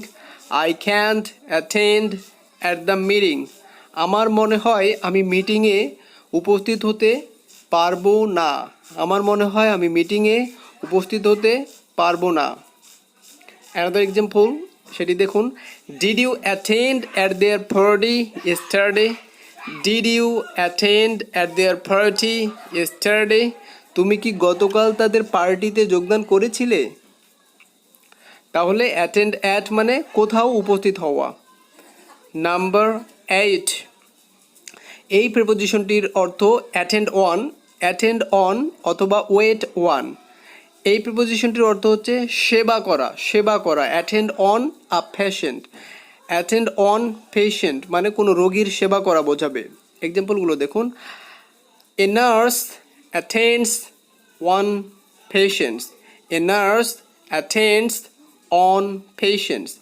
S1: I can't attend at the meeting. আমার মনে হয় আমি মিটিংয়ে উপস্থিত হতে পারবো না। আমার মনে হয় আমি মিটিংয়ে উপস্থিত হতে পারবো না। Another example, সেটি দেখুন, Did you attend at their party yesterday? Did you attend at their party yesterday? তুমি কি গতকাল তাদের পার্টিতে যোগদান করেছিলে? তাহলে অ্যাটেন্ড অ্যাট মানে কোথাও উপস্থিত হওয়া। নাম্বার 8, এই প্রিপোজিশনটির অর্থ অ্যাটেন্ড অন, অ্যাটেন্ড অন অথবা ওয়েট ওয়ান। এই প্রিপোজিশনটির অর্থ হচ্ছে সেবা করা, সেবা করা। Attend on a patient. Attend on patient মানে কোনো রোগীর সেবা করা বোঝাবে। এক্সাম্পলগুলো দেখুন, a nurse attends on patients. A nurse attends on patients.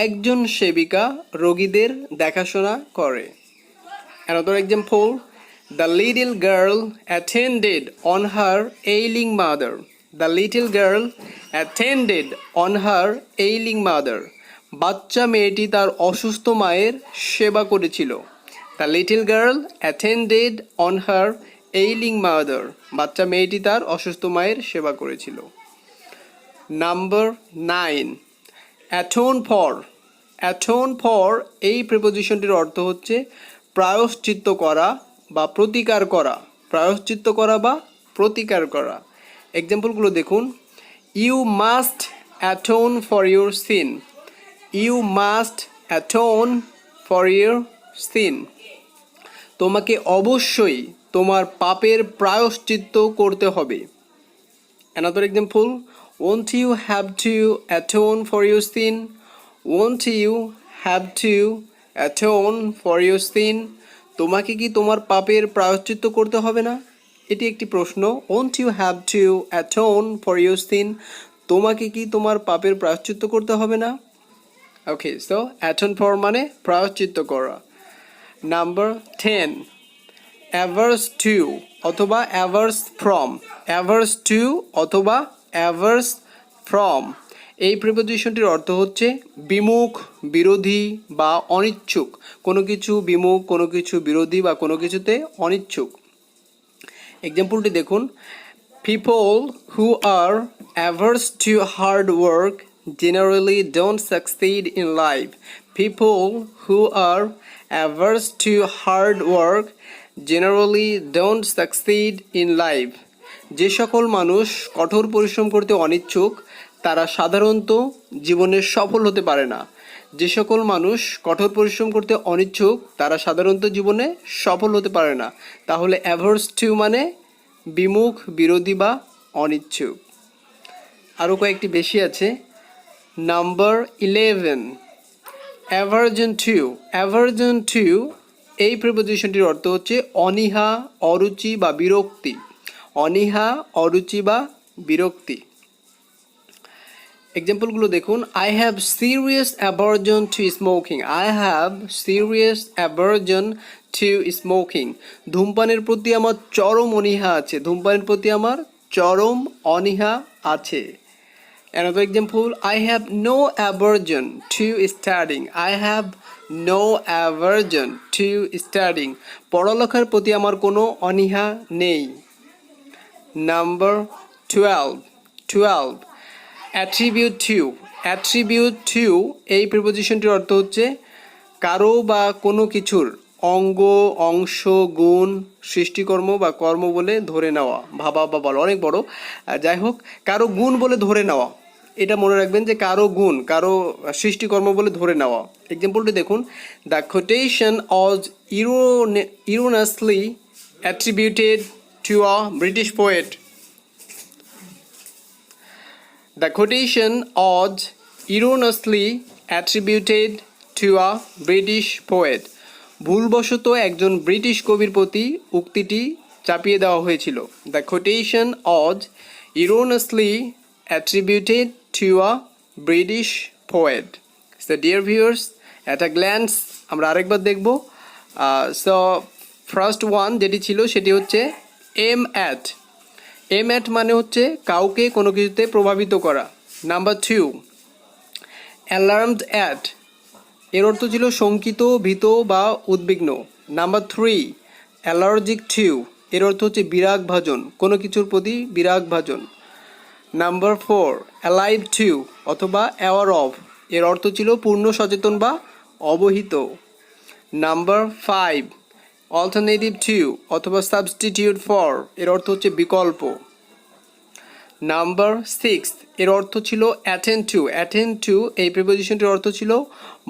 S1: একজন সেবিকা রোগীদের দেখাশোনা করে। Another example, the little girl attended on her ailing mother. The little girl attended on her ailing mother. বাচ্চা মেয়েটি তার অসুস্থ মায়ের সেবা করেছিল। The little girl attended on her ailing mother. বাচ্চা মেয়েটি তার অসুস্থ মায়ের সেবা করেছিল। Number 9, atone for. Atone for এই প্রিপোজিশনটির অর্থ হচ্ছে প্রায়শ্চিত্ত করা বা প্রতিকার করা, প্রায়শ্চিত্ত করা বা প্রতিকার করা। এক্সাম্পলগুলো দেখুন, you must atone for your sin. You must atone for your sin. তোমাকে অবশ্যই তোমার পাপের প্রায়শ্চিত্ত করতে হবে। Another example, won't you have to atone for your sin? Won't you have to atone for your sin? তোমাকে কি তোমার পাপের প্রায়শ্চিত্ত করতে হবে না? এটি একটি প্রশ্ন। Won't you have to atone for your sin? তোমাকে কি তোমার পাপের প্রায়শ্চিত্ত করতে হবে না? Okay, so atone for মানে প্রায়শ্চিত্ত করা। Number 10, averse to অথবা averse from, averse to অথবা averse from এই প্রিপোজিশনটির অর্থ হচ্ছে বিমুখ, বিরোধী বা অনিচ্ছুক। কোনো কিছু বিমুখ, কোনো কিছু বিরোধী বা কোনো কিছুতে অনিচ্ছুক। এক্সাম্পলটি দেখুন, people who are averse to hard work generally don't succeed in life. People who are averse to hard work generally don't succeed in life. যে সকল মানুষ কঠোর পরিশ্রম করতে অনিচ্ছুক তারা সাধারণত জীবনে সফল হতে পারে না। যে সকল মানুষ কঠোর পরিশ্রম করতে অনিচ্ছুক তারা সাধারণত জীবনে সফল হতে পারে না। তাহলে অ্যাভার্স টু মানে বিমুখ, বিরোধী বা অনিচ্ছুক। আরও কয়েকটি বেশি আছে। Number 11, aversion to. Aversion to এই প্রিপোজিশনটির অর্থ হচ্ছে অনীহা, অরুচি বা বিরক্তি। অনীহা, অরুচি বা বিরক্তি। এক্সাম্পলগুলো দেখুন, I have serious aversion to smoking. I have serious aversion to smoking. ধূমপানের প্রতি আমার চরম অনীহা আছে। ধূমপানের প্রতি আমার চরম অনীহা আছে। Another example, I have no aversion to studying. I have no aversion to studying. পড়ালেখার প্রতি আমার কোনো অনীহা নেই। Number 12, attribute to. Attribute to এই প্রিপোজিশনটির অর্থ হচ্ছে কারো বা কোনো কিছুর অঙ্গ, অংশ, গুণ, সৃষ্টিকর্ম বা কর্ম বলে ধরে নেওয়া, ভাবা বা বলা, অনেক বড়। যাই হোক, কারো গুণ বলে ধরে নেওয়া, এটা মনে রাখবেন যে কারো গুণ, কারো সৃষ্টিকর্ম বলে ধরে নেওয়া। এক্সাম্পলটি দেখুন, the quotation was erroneously attributed to a British poet. The quotation was erroneously attributed to a British poet. ভুলবশত একজন ব্রিটিশ কবির প্রতি উক্তিটি চাপিয়ে দেওয়া হয়েছিল। The quotation was erroneously attributed to a British poet. So dear viewers, at a glance আমরা আরেকবার দেখব। সো ফার্স্ট ওয়ান যেটি ছিল সেটি হচ্ছে এম অ্যাট। এম অ্যাট মানে হচ্ছে কাউকে কোনো কিছুতে প্রভাবিত করা। নাম্বার 2, অ্যালার্মড অ্যাট, এর অর্থ ছিল শঙ্কিত, ভীত বা উদ্বিগ্ন। নাম্বার 3, অ্যালার্জিক টু, এর অর্থ হচ্ছে বিরাগ ভাজন, কোনো কিছুর প্রতি বিরাগ ভাজন। নাম্বার 4, অ্যালাইভ টু অথবা অ্যাওয়ার অফ, এর অর্থ ছিল পূর্ণ সচেতন বা অবহিত। নাম্বার 5, অল্টারনেটিভ টু অথবা সাবস্টিটিউট ফর, এর অর্থ হচ্ছে বিকল্প। নাম্বার 6, এর অর্থ ছিল অ্যাটেন্ড টু। অ্যাটেন্ড টু এই প্রিপোজিশনটির অর্থ ছিল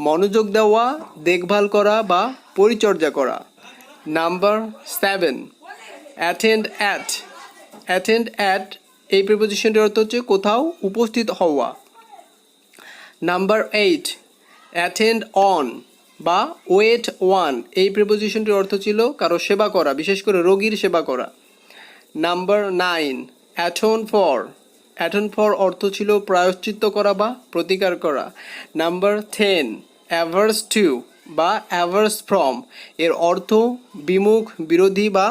S1: মনোযোগ দেওয়া, দেখভাল করা বা পরিচর্যা করা। Number 7, attend at. Attend at এই প্রিপোজিশনটির অর্থ হচ্ছে কোথাও উপস্থিত হওয়া। নাম্বার 8, অ্যাটেন্ড অন বা ওয়েট ওয়ান, এই প্রিপোজিশনটির অর্থ ছিল কারো সেবা করা, বিশেষ করে রোগীর সেবা করা। Number 9, atone for. Atone for অর্থ ছিল প্রায়শ্চিত্ত করা বা প্রতিকার করা। নাম্বার 10, অ্যাভার্স টু বা অ্যাভার্স ফ্রম, এর অর্থ বিমুখ, বিরোধী বা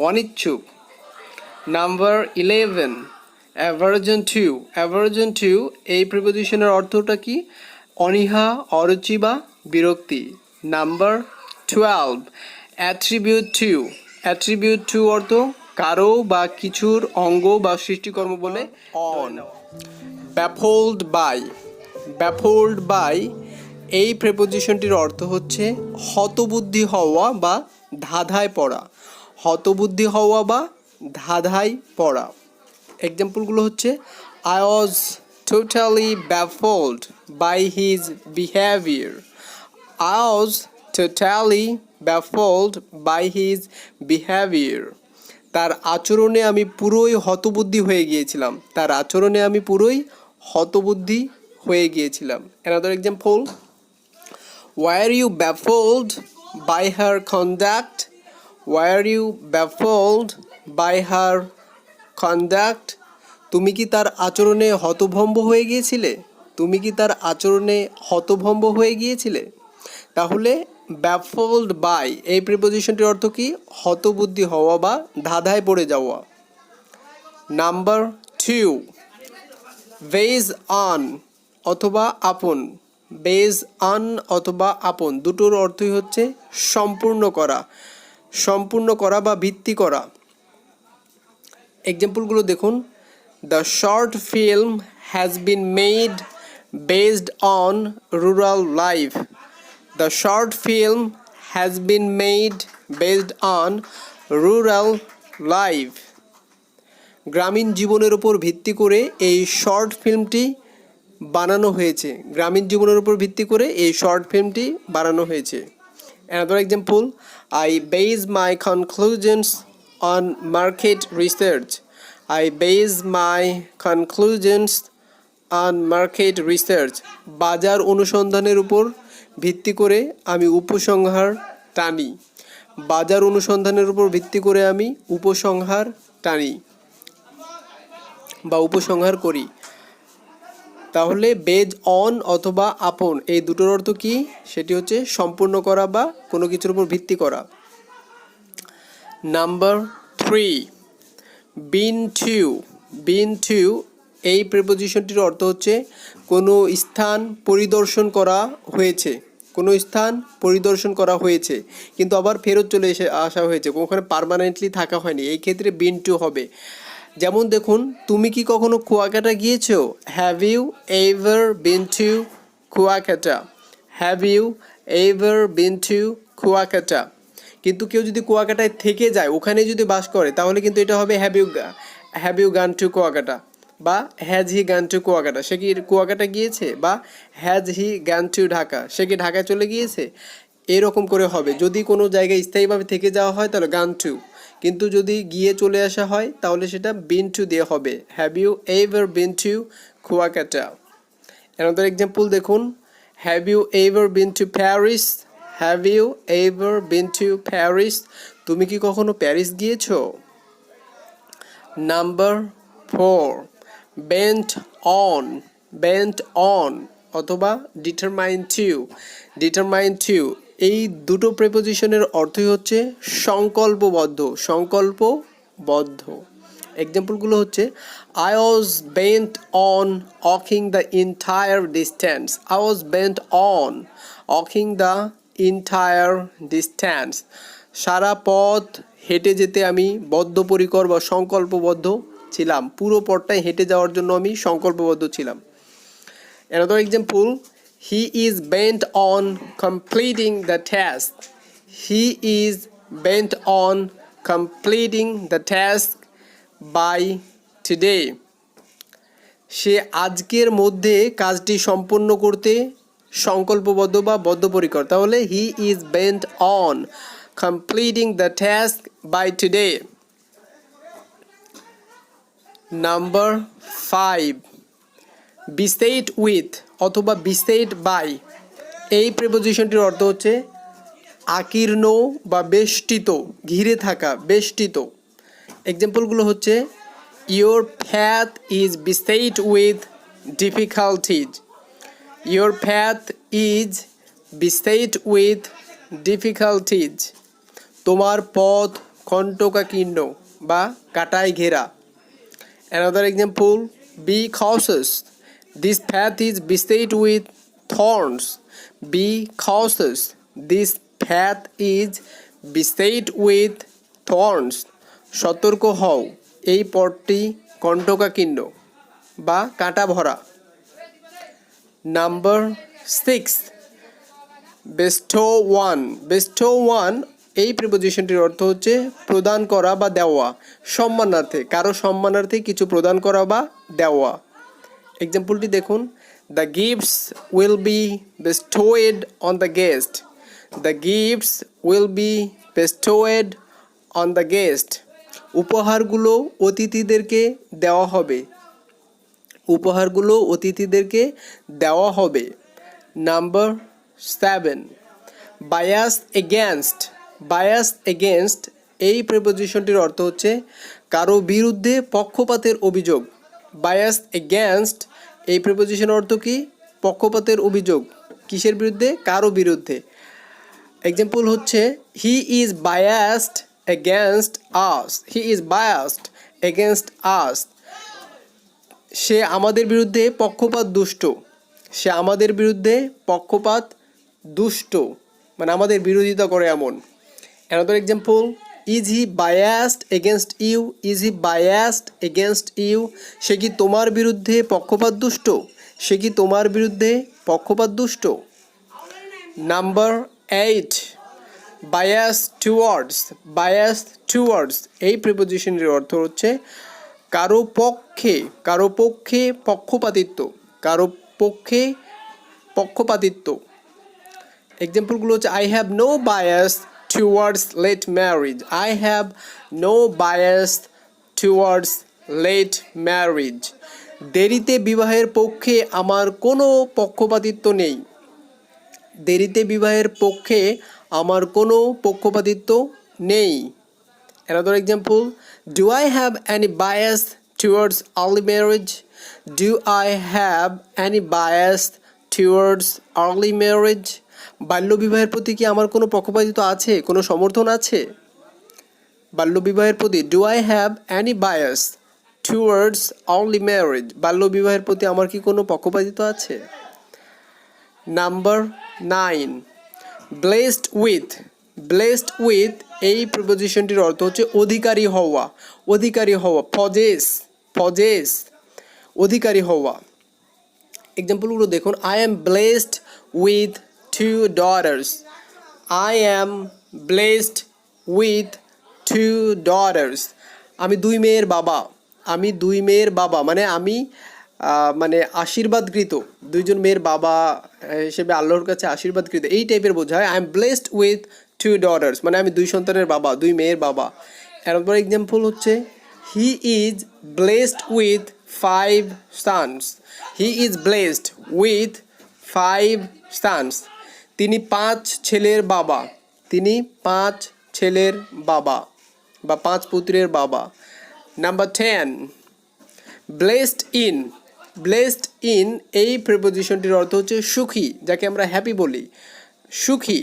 S1: অনিচ্ছুক। Number 11, aversion to. Aversion to এই প্রিপোজিশনের অর্থটা কি? অনীহা, অরুচি বা বিরক্তি। Number 12, attribute to. Attribute to অর্থ কারো বা কিছুর অঙ্গ বা সৃষ্টিকর্ম বলে on. Baffled by. Baffled by এই প্রিপোজিশনটির অর্থ হচ্ছে হতবুদ্ধি হওয়া বা ধাঁধায় পড়া। হতবুদ্ধি হওয়া বা ধাঁধায় পড়া। এক্সাম্পলগুলো হচ্ছে, I was totally baffled by his behavior. I was totally baffled by his behavior. তার আচরণে আমি পুরোই হতবুদ্ধি হয়ে গিয়েছিলাম। তার আচরণে আমি পুরোই হতবুদ্ধি হয়ে গিয়েছিলাম। Another example. Why are you baffled by her conduct? Why are you baffled by her conduct? তুমি কি তার আচরণে হতভম্ব হয়ে গিয়েছিলে? তুমি কি তার আচরণে হতভম্ব হয়ে গিয়েছিলে? তাহলে baffled by এই প্রিপোজিশনটির অর্থ কি? হতবুদ্ধি হওয়া বা ধাঁধায় পড়ে যাওয়া। নাম্বার 2, বেজ অন অথবা আপন। বেজ অন অথবা আপন দুটোর অর্থই হচ্ছে সম্পূর্ণ করা, সম্পূর্ণ করা বা ভিত্তি করা। এক্সাম্পলগুলো দেখুন। The short film has been made based on rural life. The short film has been made based on rural life. গ্রামীণ জীবনের উপর ভিত্তি করে এই শর্ট ফিল্মটি বানানো হয়েছে। গ্রামীণ জীবনের উপর ভিত্তি করে এই শর্ট ফিল্মটি বানানো হয়েছে। Another example, I base my conclusions on market research. I base my conclusions on market research. বাজার অনুসন্ধানের উপর ভিত্তি করে আমি উপসংহার টানি। বাজার অনুসন্ধানের উপর ভিত্তি করে আমি উপসংহার টানি বা উপসংহার করি। তাহলে বেজ অন অথবা আপন এই দুটোর অর্থ কি? সেটি হচ্ছে সম্পূর্ণ করা বা কোনো কিছুর উপর ভিত্তি করা। Number 3, been to. Been to এই প্রিপোজিশনটির অর্থ হচ্ছে কোনো স্থান পরিদর্শন করা হয়েছে। কোনো স্থান পরিদর্শন করা হয়েছে কিন্তু আবার ফেরত চলে আসা হয়েছে, ওখানে পার্মানেন্টলি থাকা হয়নি, এই ক্ষেত্রে বিন টু হবে। যেমন দেখুন, তুমি কি কখনো কুয়াকাটা গিয়েছো? Have you ever been to Kuakata? Have you ever been to Kuakata? কিন্তু কেউ যদি কুয়াকাটায় থেকে যায়, ওখানে যদি বাস করে, তাহলে কিন্তু এটা হবে হ্যাভ ইউ গান টু কুয়াকাটা বা হ্যাজ হি গান টু কুয়াকাটা? সে কি কুয়াকাটা গিয়েছে? বা হ্যাজ হি গান টু ঢাকা? সে কি ঢাকায় চলে গিয়েছে? এরকম করে হবে। যদি কোনো জায়গায় স্থায়ীভাবে থেকে যাওয়া হয় তাহলে গান টু, কিন্তু যদি গিয়ে চলে আসা হয় তাহলে সেটা বিন টু দিয়ে হবে। Have you ever been to Kuakata? Another example দেখুন, have you ever been to Paris? Have you ever been to Paris? তুমি কি কখনো প্যারিস গিয়েছো? Number 4, bent on. Bent on অথবা ডিটারমাইন টু। ডিটারমাইন টু এই দুটো প্রিপোজিশনের অর্থই হচ্ছে সংকল্পবদ্ধ। সংকল্পবদ্ধ। এক্সাম্পলগুলো হচ্ছে, I was bent on walking the entire distance. I was bent on walking the entire distance. সারা পথ হেঁটে যেতে আমি বদ্ধপরিকর বা সংকল্পবদ্ধ ছিলাম। পুরো পথটাই হেঁটে যাওয়ার জন্য আমি সংকল্পবদ্ধ ছিলাম। Another example, he is bent on completing the task. He is bent on completing the task by today. সে আজকের মধ্যে কাজটি সম্পন্ন করতে সংকল্পবদ্ধ বা বদ্ধপরিকর। তাহলে he is bent on completing the task by today. Number 5, beset with অথবা beset by এই প্রিপোজিশনটির অর্থ হচ্ছে আকীর্ণ বা বেষ্টিত, ঘিরে থাকা, বেষ্টিত। এক্সাম্পলগুলো হচ্ছে, your path is beset with difficulties. Your path is beset with difficulties. তোমার পথ কণ্টকাকীর্ণ বা কাটায় ঘেরা। Another example, be cautious. This path is beset with thorns. Be cautious. This path is beset with thorns. সতর্ক হও, এই পথটি কণ্টকাকীর্ণ বা কাঁটা ভরা। Number 6, bestow one. bestow one এই প্রিপোজিশনটির অর্থ হচ্ছে প্রদান করা বা দেওয়া, সম্মানার্থে, কারো সম্মানার্থে কিছু প্রদান করা বা দেওয়া। এক্সাম্পলটি দেখুন, the gifts will be bestowed on the guest. The gifts will be bestowed on the guest. উপহারগুলো অতিথিদেরকে দেওয়া হবে। উপহারগুলো অতিথিদেরকে দেওয়া হবে। Number 7, bias against. Bias against এই প্রিপোজিশনটির অর্থ হচ্ছে কারো বিরুদ্ধে পক্ষপাতের অভিযোগ। বায়াস এগেনস্ট এই প্রিপোজিশনের অর্থ কি? পক্ষপাতের অভিযোগ। কিসের বিরুদ্ধে? কারো বিরুদ্ধে। এক্সাম্পল হচ্ছে, he is biased against us. He is biased against us. সে আমাদের বিরুদ্ধে পক্ষপাত দুষ্ট। সে আমাদের বিরুদ্ধে পক্ষপাত দুষ্ট, মানে আমাদের বিরোধিতা করে এমন। Another example, is he biased against you. Is he biased against you. সে কি তোমার বিরুদ্ধে পক্ষপাত দুষ্ট? সে কি তোমার বিরুদ্ধে পক্ষপাত দুষ্ট? Number 8, bias towards. Bias towards এই প্রিপোজিশনের অর্থ হচ্ছে কারো পক্ষে, কারো পক্ষে পক্ষপাতিত্ব। কারো পক্ষে পক্ষপাতিত্ব। এক্সাম্পলগুলো হচ্ছে, I have no bias towards late marriage. I have no bias towards late marriage. দেরিতে বিবাহের পক্ষে আমার কোনো পক্ষপাতিত্ব নেই। দেরিতে বিবাহের পক্ষে আমার কোনো পক্ষপাতিত্ব নেই। Another example, do I have any bias towards early marriage? Do I have any bias towards early marriage? বাল্যবিবাহের প্রতি কি আমার কোনো পক্ষপাতিত্ব আছে, কোনো সমর্থন আছে? বাল্যবিবাহের প্রতি, do I have any bias towards early marriage? বাল্যবিবাহের প্রতি আমার কি কোনো পক্ষপাতিত্ব আছে? Number 9, blessed with। blessed with এই প্রিপোজিশনটির অর্থ হচ্ছে অধিকারী হওয়া। অধিকারী হওয়া, পজেস। পজেস অধিকারী হওয়া। এক্সাম্পলগুলো দেখুন, I am blessed with 2 daughters। I am blessed with 2 daughters। আমি 2 মেয়ের বাবা। আমি 2 মেয়ের বাবা, মানে আমি মানে আশীর্বাদকৃত। 2 জন মেয়ের বাবা হিসেবে আল্লাহর কাছে আশীর্বাদকৃত, এই টাইপের বোঝায়। I am blessed with 2 daughters, মানে আমি 2 সন্তানের বাবা, 2 মেয়ের বাবা। এরপর এক্সাম্পল হচ্ছে, he is blessed with 5 sons। He is blessed with 5 sons। তিনি 5 ছেলের বাবা। তিনি 5 ছেলের বাবা বা 5 পুত্রের বাবা। Number 10, blessed in. Blessed in এই প্রিপোজিশনটির অর্থ হচ্ছে সুখী, যাকে আমরা হ্যাপি বলি, সুখী।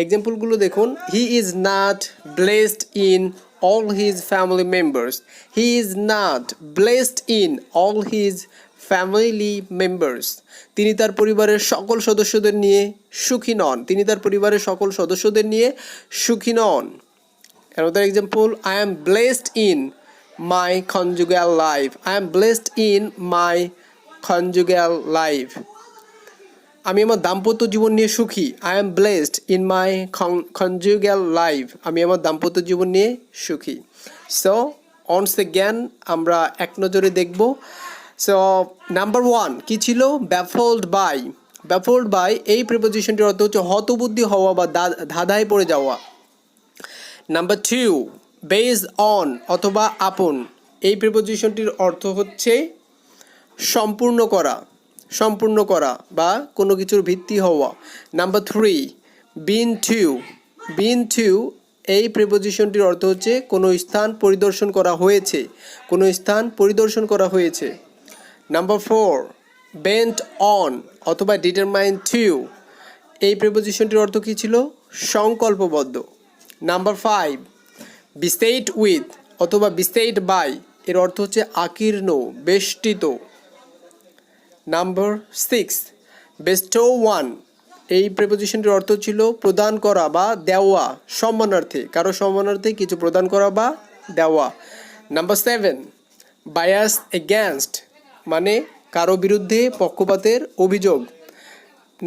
S1: এক্সাম্পলগুলো দেখুন, he is not blessed in all his family members. He is not blessed in all his family members. তিনি তার পরিবারের সকল সদস্যদের নিয়ে সুখী নন। তিনি তার পরিবারের সকল সদস্যদের নিয়ে সুখী নন। Another example, I am blessed in my conjugal life. I am blessed in my conjugal life. আমি আমার দাম্পত্য জীবন নিয়ে সুখী। I am blessed in my conjugal life. আমি আমার দাম্পত্য জীবন নিয়ে সুখী। So once again আমরা এক নজরে দেখব। So নাম্বার 1 কি ছিল? baffled by। baffled by এই প্রিপোজিশনটির অর্থ হচ্ছে হতবুদ্ধি হওয়া বা ধাঁধায় পড়ে যাওয়া। নাম্বার 2, বেসড অন অথবা আপন এই প্রিপোজিশনটির অর্থ হচ্ছে সম্পূর্ণ করা। সম্পূর্ণ করা বা কোনো কিছুর ভিত্তি হওয়া। Number 3, been to. Been to এই প্রিপোজিশনটির অর্থ হচ্ছে কোনো স্থান পরিদর্শন করা হয়েছে। কোনো স্থান পরিদর্শন করা হয়েছে। নাম্বার 4, বেন্ট অন অথবা ডিটারমাইন টু এই প্রিপোজিশনটির অর্থ কী ছিল? সংকল্পবদ্ধ। নাম্বার 5, বিস্টেড উইথ অথবা বিস্টেড বাই এর অর্থ হচ্ছে আকীর্ণ, বেষ্টিত। নাম্বার 6, বেস্টো ওয়ান এই প্রিপোজিশনটির অর্থ ছিল প্রদান করা বা দেওয়া, সম্মানার্থে, কারো সম্মানার্থে কিছু প্রদান করা বা দেওয়া। নাম্বার 7, বায়াস এগেনস্ট মানে কারো বিরুদ্ধে পক্ষপাতের অভিযোগ।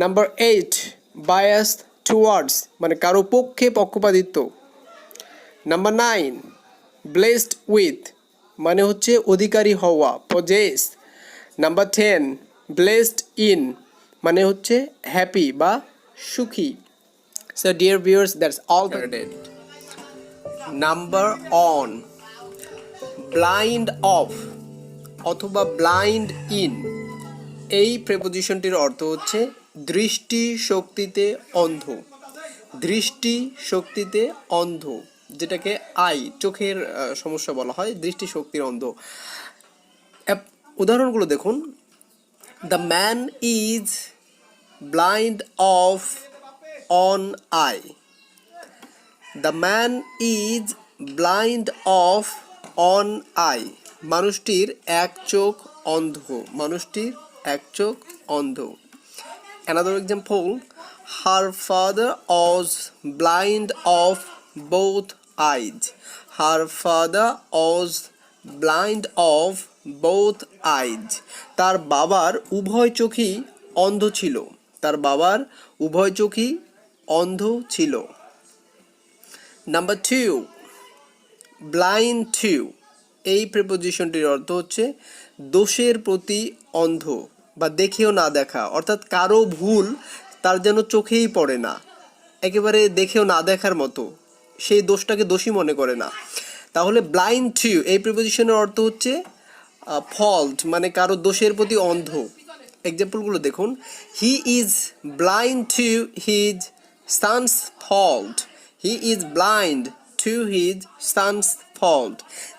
S1: নাম্বার 8, বায়াস টুয়ার্ডস মানে কারো পক্ষে পক্ষপাতিত্ব। নাম্বার 9, ব্লেসড উইথ মানে হচ্ছে অধিকারী হওয়া, পজেস। নাম্বার 10, ব্লেসড ইন মানে হচ্ছে হ্যাপি বা সুখী। So dear viewers, that's all for number on, blind of অথবা ব্লাইন্ড ইন, এই প্রেপোজিশনটির অর্থ হচ্ছে দৃষ্টি শক্তিতে অন্ধ। দৃষ্টি শক্তিতে অন্ধ, যেটাকে চোখের সমস্যা বলা হয়, দৃষ্টি শক্তির অন্ধ। উদাহরণগুলো দেখুন। The man is blind of on I. The man is blind of on I, মানুষটির এক চোখ অন্ধ। মানুষটির এক চোখ অন্ধ। Another example, her father was blind of both eyes. Her father was blind of both eyes. তার বাবার উভয় চোখই অন্ধ ছিল। তার বাবার উভয় চোখই অন্ধ ছিল। নাম্বার 2, ব্লাইন্ড টু, এই প্রিপোজিশনটির অর্থ হচ্ছে দোষের প্রতি অন্ধ বা দেখেও না দেখা, অর্থাৎ কারো ভুল তার যেন চোখেই পড়ে না, একেবারে দেখেও না দেখার মতো, সেই দোষটাকে দোষী মনে করে না। তাহলে ব্লাইন্ড টু এই প্রিপোজিশনের অর্থ হচ্ছে ফল্ট, মানে কারো দোষের প্রতি অন্ধ। এক্সাম্পলগুলো দেখুন। He is blind to his son's fault. He is blind to his son's fault.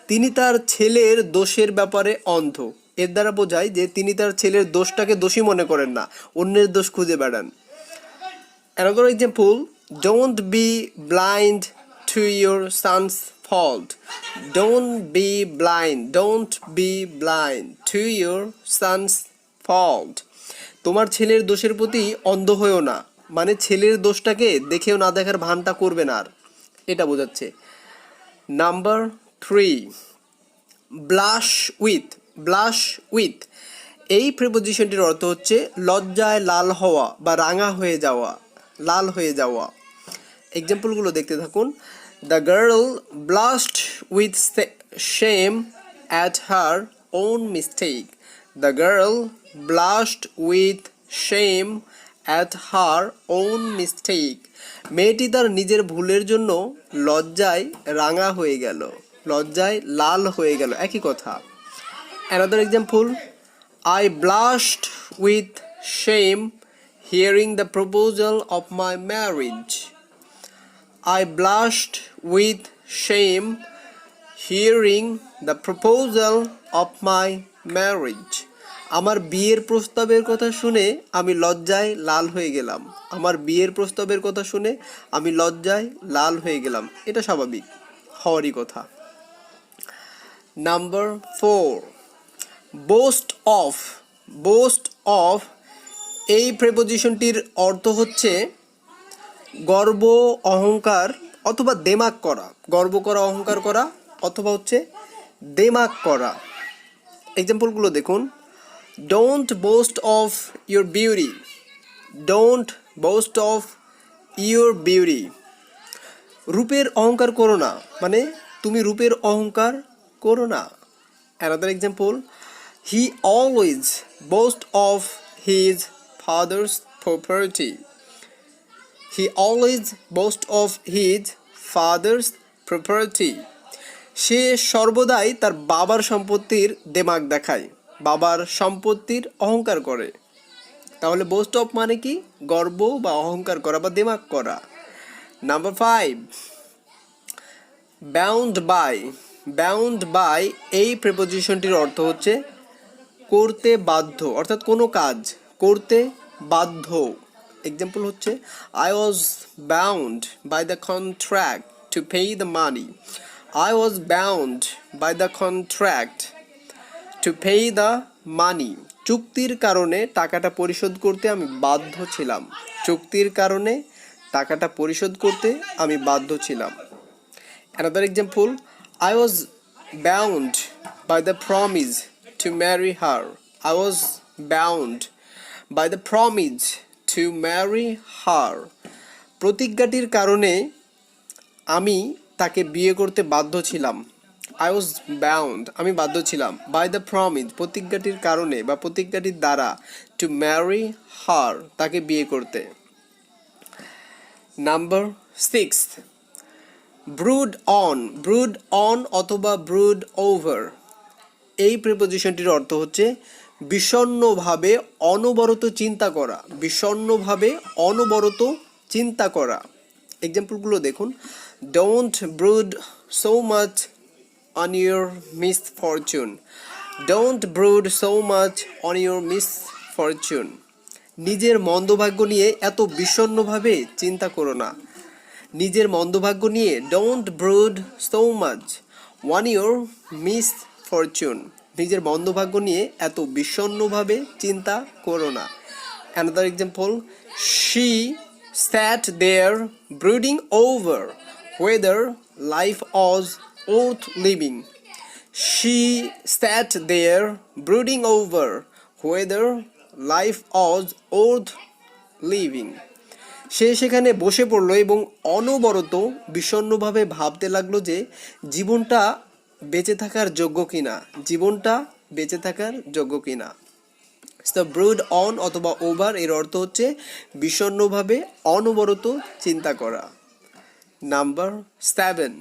S1: তিনি তার ছেলের দোষের ব্যাপারে অন্ধ। এর দ্বারা বোঝায় যে তিনি তার ছেলের দোষটাকে দোষী মনে করেন না, অন্যের দোষ খুঁজে বেড়ান। Another example, don't be blind to your son's fault. Don't be blind to your son's fault. তোমার ছেলের দোষের প্রতি অন্ধ হয়েও না, মানে ছেলের দোষটাকে দেখেও না দেখার ভানটা করবে না আর, এটা বোঝাচ্ছে। নাম্বার 3, ব্লাশ উইথ, এই প্রিপোজিশনটির অর্থ হচ্ছে লজ্জায় লাল হওয়া বা রাঙা হয়ে যাওয়া, লাল হয়ে যাওয়া। এক্সাম্পলগুলো দেখতে থাকুন। The girl blushed with shame at her own mistake. The girl blushed with shame at her own mistake. মেয়েটি তার নিজের ভুলের জন্য লজ্জায় রাঙা হয়ে গেল, লজ্জায় লাল হয়ে গেল, একই কথা। Another example, I blushed with shame hearing the proposal of my marriage. I blushed with shame hearing the proposal of my marriage. আমার বিয়ের প্রস্তাবের কথা শুনে আমি লজ্জায় লাল হয়ে গেলাম। আমার বিয়ের প্রস্তাবের কথা শুনে আমি লজ্জায় লাল হয়ে গেলাম, এটা স্বাভাবিক হওয়ারই কথা। নাম্বার 4, বোস্ট অফ এই প্রেপোজিশনটির অর্থ হচ্ছে গর্ব অহংকার অথবা দেমাক করা। গর্ব করা, অহংকার করা অথবা হচ্ছে দেমাক করা। এক্সাম্পলগুলো দেখুন। Don't boost of your beauty. Don't boost of your beauty. রূপের অহংকার করো না, মানে তুমি রূপের অহংকার করো না। Another example, he always boasts of his father's property. He always boasts of his father's property. সে সর্বদাই তার বাবার সম্পত্তির দেমাক দেখায়, বাবার সম্পত্তির অহংকার করে। তাহলে বোস্ট অফ মানে কি? গর্ব বা অহংকার করা বা দেমাক করা। নাম্বার 5, বাউন্ড বাই এই প্রিপোজিশনটির অর্থ হচ্ছে করতে বাধ্য, অর্থাৎ কোনো কাজ করতে বাধ্য। এক্সাম্পল হচ্ছে I was bound by the contract to pay the money. I was bound by the contract to pay the money. চুক্তির কারণে টাকাটা পরিশোধ করতে আমি বাধ্য ছিলাম। চুক্তির কারণে টাকাটা পরিশোধ করতে আমি বাধ্য ছিলাম। Another example, I was bound by the promise to marry her. I was bound by the promise to marry her. প্রতিজ্ঞাটির কারণে আমি তাকে বিয়ে করতে বাধ্য ছিলাম। আই ওয়াজ বাউন্ড, আমি বাধ্য ছিলাম, বাই দ্য প্রমিস, প্রতিজ্ঞাটির কারণে বা প্রতিজ্ঞাটির দ্বারা, টু ম্যারি হার, তাকে বিয়ে করতে। নাম্বার 6, ব্রুড অন অথবা ব্রুড ওভার, এই প্রিপোজিশনটির অর্থ হচ্ছে বিষণ্ণভাবে অনবরত চিন্তা করা, বিষণ্ণভাবে অনবরত চিন্তা করা। এক্সাম্পলগুলো দেখুন, don't brood so much on your misfortune, don't brood so much on your misfortune, নিজের মন্দভাগ্য নিয়ে এত বিষণ্ণভাবে চিন্তা করো না, নিজের মন্দভাগ্য নিয়ে, don't brood so much on your misfortune, নিজের মন্দভাগ্য নিয়ে এত বিষণ্ণভাবে চিন্তা করো না। Another example, she sat there brooding over whether life was worth living. She sat there brooding over whether life was worth living. সে সেখানে বসে পড়ল এবং অনবরত বিষণ্ণভাবে ভাবতে লাগলো যে জীবনটা বেঁচে থাকার যোগ্য কিনা, জীবনটা বেঁচে থাকার যোগ্য কিনা। তো ব্রুড অন অথবা ওভার এর অর্থ হচ্ছে বিষণ্ণভাবে অনবরত চিন্তা করা। নাম্বার 7,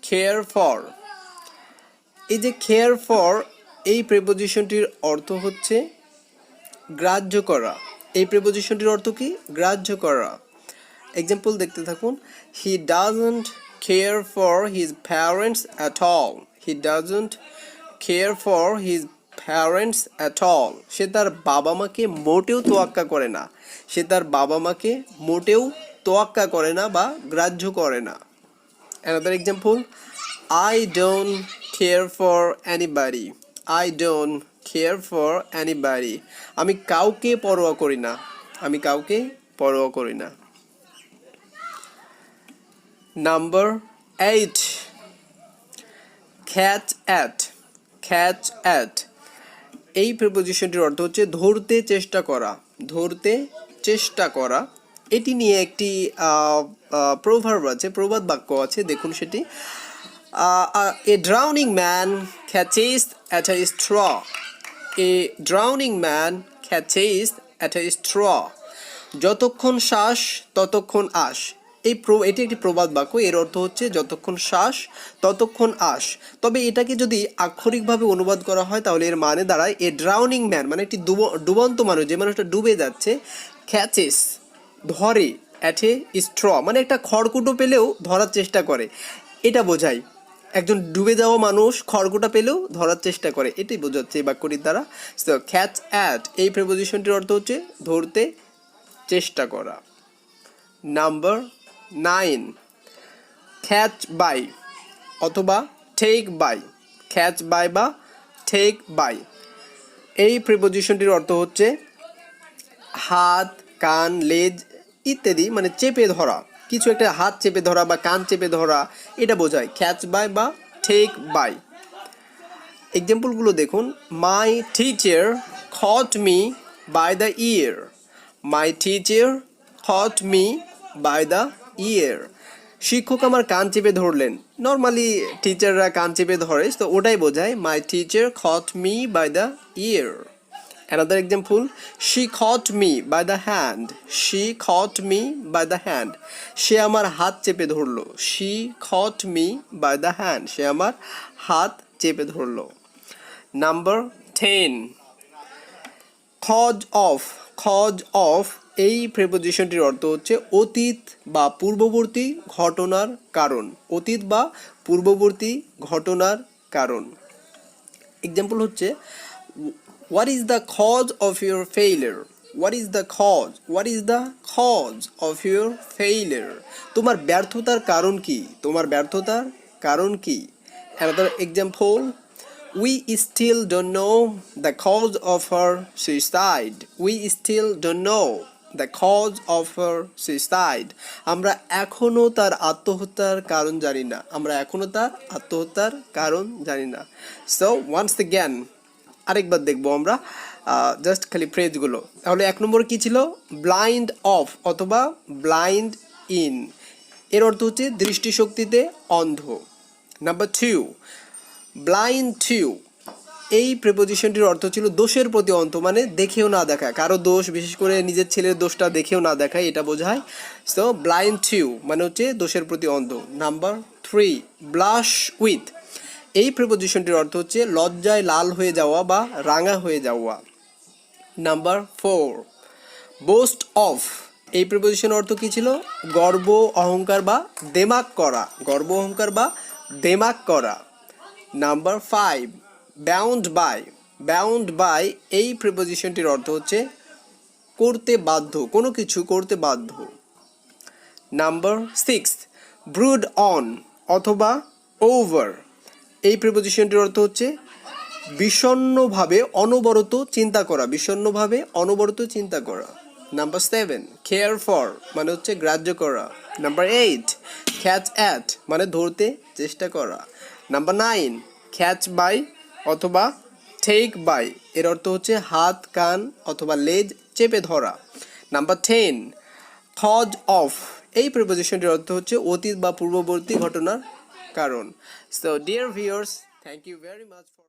S1: কেয়ার ফর, এই যে কেয়ার ফর এই প্রিপোজিশনটির অর্থ হচ্ছে গ্রাহ্য করা। এই প্রিপোজিশনটির অর্থ কি? গ্রাহ্য করা। এক্সাম্পল দেখতে থাকুন, he doesn't care for his parents at all, he doesn't care for his parents at all, সে তার বাবা মাকে মোটেও তোয়াক্কা করে না, সে তার বাবা মাকে মোটেও তোয়াক্কা করে না বা গ্রাহ্য করে না। Another example, I don't care for anybody, I don't care for anybody, আমি কাউকে পরোয়া করি না, আমি কাউকে পরোয়া করি না। Number 8, catch at, catch at, এই প্রিপোজিশনটির অর্থ হচ্ছে ধরতে চেষ্টা করা, ধরতে চেষ্টা করা। এটি নিয়ে একটি প্রভার্ব আছে, প্রবাদ বাক্য আছে, দেখুন সেটি, a drowning man catches at a straw, a drowning man catches at a straw, যতক্ষণ শ্বাস ততক্ষণ আশ। এটি একটি প্রবাদ বাক্য, এর অর্থ হচ্ছে যতক্ষণ শ্বাস ততক্ষণ আশ। তবে এটাকে যদি আক্ষরিকভাবে অনুবাদ করা হয় তাহলে এর মানে দাঁড়ায় এ ড্রাউনিং ম্যান, মানে একটি ডুবন্ত মানুষ, যে মানুষটা ডুবে যাচ্ছে, ক্যাচেস ধরে, অ্যাট এ স্ট্র মানে একটা খড়কুটো পেলেও ধরার চেষ্টা করে, এটা বোঝায়। একজন ডুবে যাওয়া মানুষ খড়কুটা পেলেও ধরার চেষ্টা করে, এটাই বোঝাচ্ছে এই বাক্যটির দ্বারা। সো ক্যাচ অ্যাট এই প্রিপোজিশনটির অর্থ হচ্ছে ধরতে চেষ্টা করা। নাম্বার 9, ক্যাচ বাই অথবা টেক বাই, ক্যাচ বাই বা টেক বাই, এই প্রিপোজিশনটির অর্থ হচ্ছে হাত, কান, লেজ ইত্যাদি, মানে চেপে ধরা, কিছু একটা হাত চেপে ধরা বা কান চেপে ধরা, এটা বোঝায় ক্যাচ বাই বা টেক বাই। এক্সাম্পলগুলো দেখুন, my teacher caught me by the ear, my teacher caught me by the ear, শিক্ষক আমার কান চেপে ধরলেন। নর্মালি টিচাররা কান চেপে ধরে, তো ওটাই বোঝায় my teacher caught me by the ear. Another example, she caught me by the hand, she caught me by the hand, সে আমার হাত চেপে ধরলো, she caught me by the hand, সে আমার হাত চেপে ধরলো। Number 10, cause of, cause of এই প্রিপোজিশনটির অর্থ হচ্ছে অতীত বা পূর্ববর্তী ঘটনার কারণ, অতীত বা পূর্ববর্তী ঘটনার কারণ। এক্সাম্পল হচ্ছে, what is the cause of your failure, what is the cause, what is the cause of your failure, তোমার ব্যর্থতার কারণ কি, তোমার ব্যর্থতার কারণ কি। Another example, we still don't know the cause of her suicide, we still don't know the cause of her suicide, আমরা এখনো তার আত্মহত্যার কারণ জানি না, আমরা এখনো তার আত্মহত্যার কারণ জানি না। সো ওয়ান্স অ্যাগেন আরেকবার দেখবো আমরা জাস্ট খালি ফ্রেজগুলো। তাহলে 1 নম্বর কি ছিল? ব্লাইন্ড অফ অথবা ব্লাইন্ড ইন, এর অর্থ হচ্ছে দৃষ্টিশক্তিতে অন্ধ। Number 2, blind to. এই প্রিপোজিশনটির অর্থ ছিল দোষের প্রতি অন্ধ, মানে দেখেও না দেখা, কারো দোষ, বিশেষ করে নিজের ছেলের দোষটা দেখেও না দেখা, এটা বোঝায়। সো ব্লাইন্ড টু মানে হচ্ছে দোষের প্রতি অন্ধ। Number 3, blush with. এই প্রিপোজিশনটির অর্থ হচ্ছে লজ্জায় লাল হয়ে যাওয়া বা রাঙা হয়ে যাওয়া। Number 4, boost of. এই প্রিপোজিশনের অর্থ কী ছিল? গর্ব, অহংকার বা দেমাক করা, গর্ব, অহংকার বা দেমাক করা। Number 5, bound by. Bound by এই প্রিপোজিশনটির অর্থ হচ্ছে করতে বাধ্য, কোনো কিছু করতে বাধ্য। নাম্বার 6, ব্রুড অন অথবা ওভার। এই প্রিপোজিশনটির অর্থ হচ্ছে বিষণ্ণভাবে অনবরত চিন্তা করা, বিষণ্ণভাবে অনবরত চিন্তা করা। নাম্বার 7, কেয়ার ফর মানে হচ্ছে গ্রাহ্য করা। নাম্বার 8, ক্যাচ অ্যাট মানে ধরতে চেষ্টা করা। নাম্বার 9, ক্যাচ বাই অথবা টেক বাই, এর অর্থ হচ্ছে হাত, কান অথবা লেজ চেপে ধরা। Number 10, those of. এই প্রিপোজিশনটির অর্থ হচ্ছে অতীত বা পূর্ববর্তী ঘটনার কারণ। So dear viewers, thank you very much for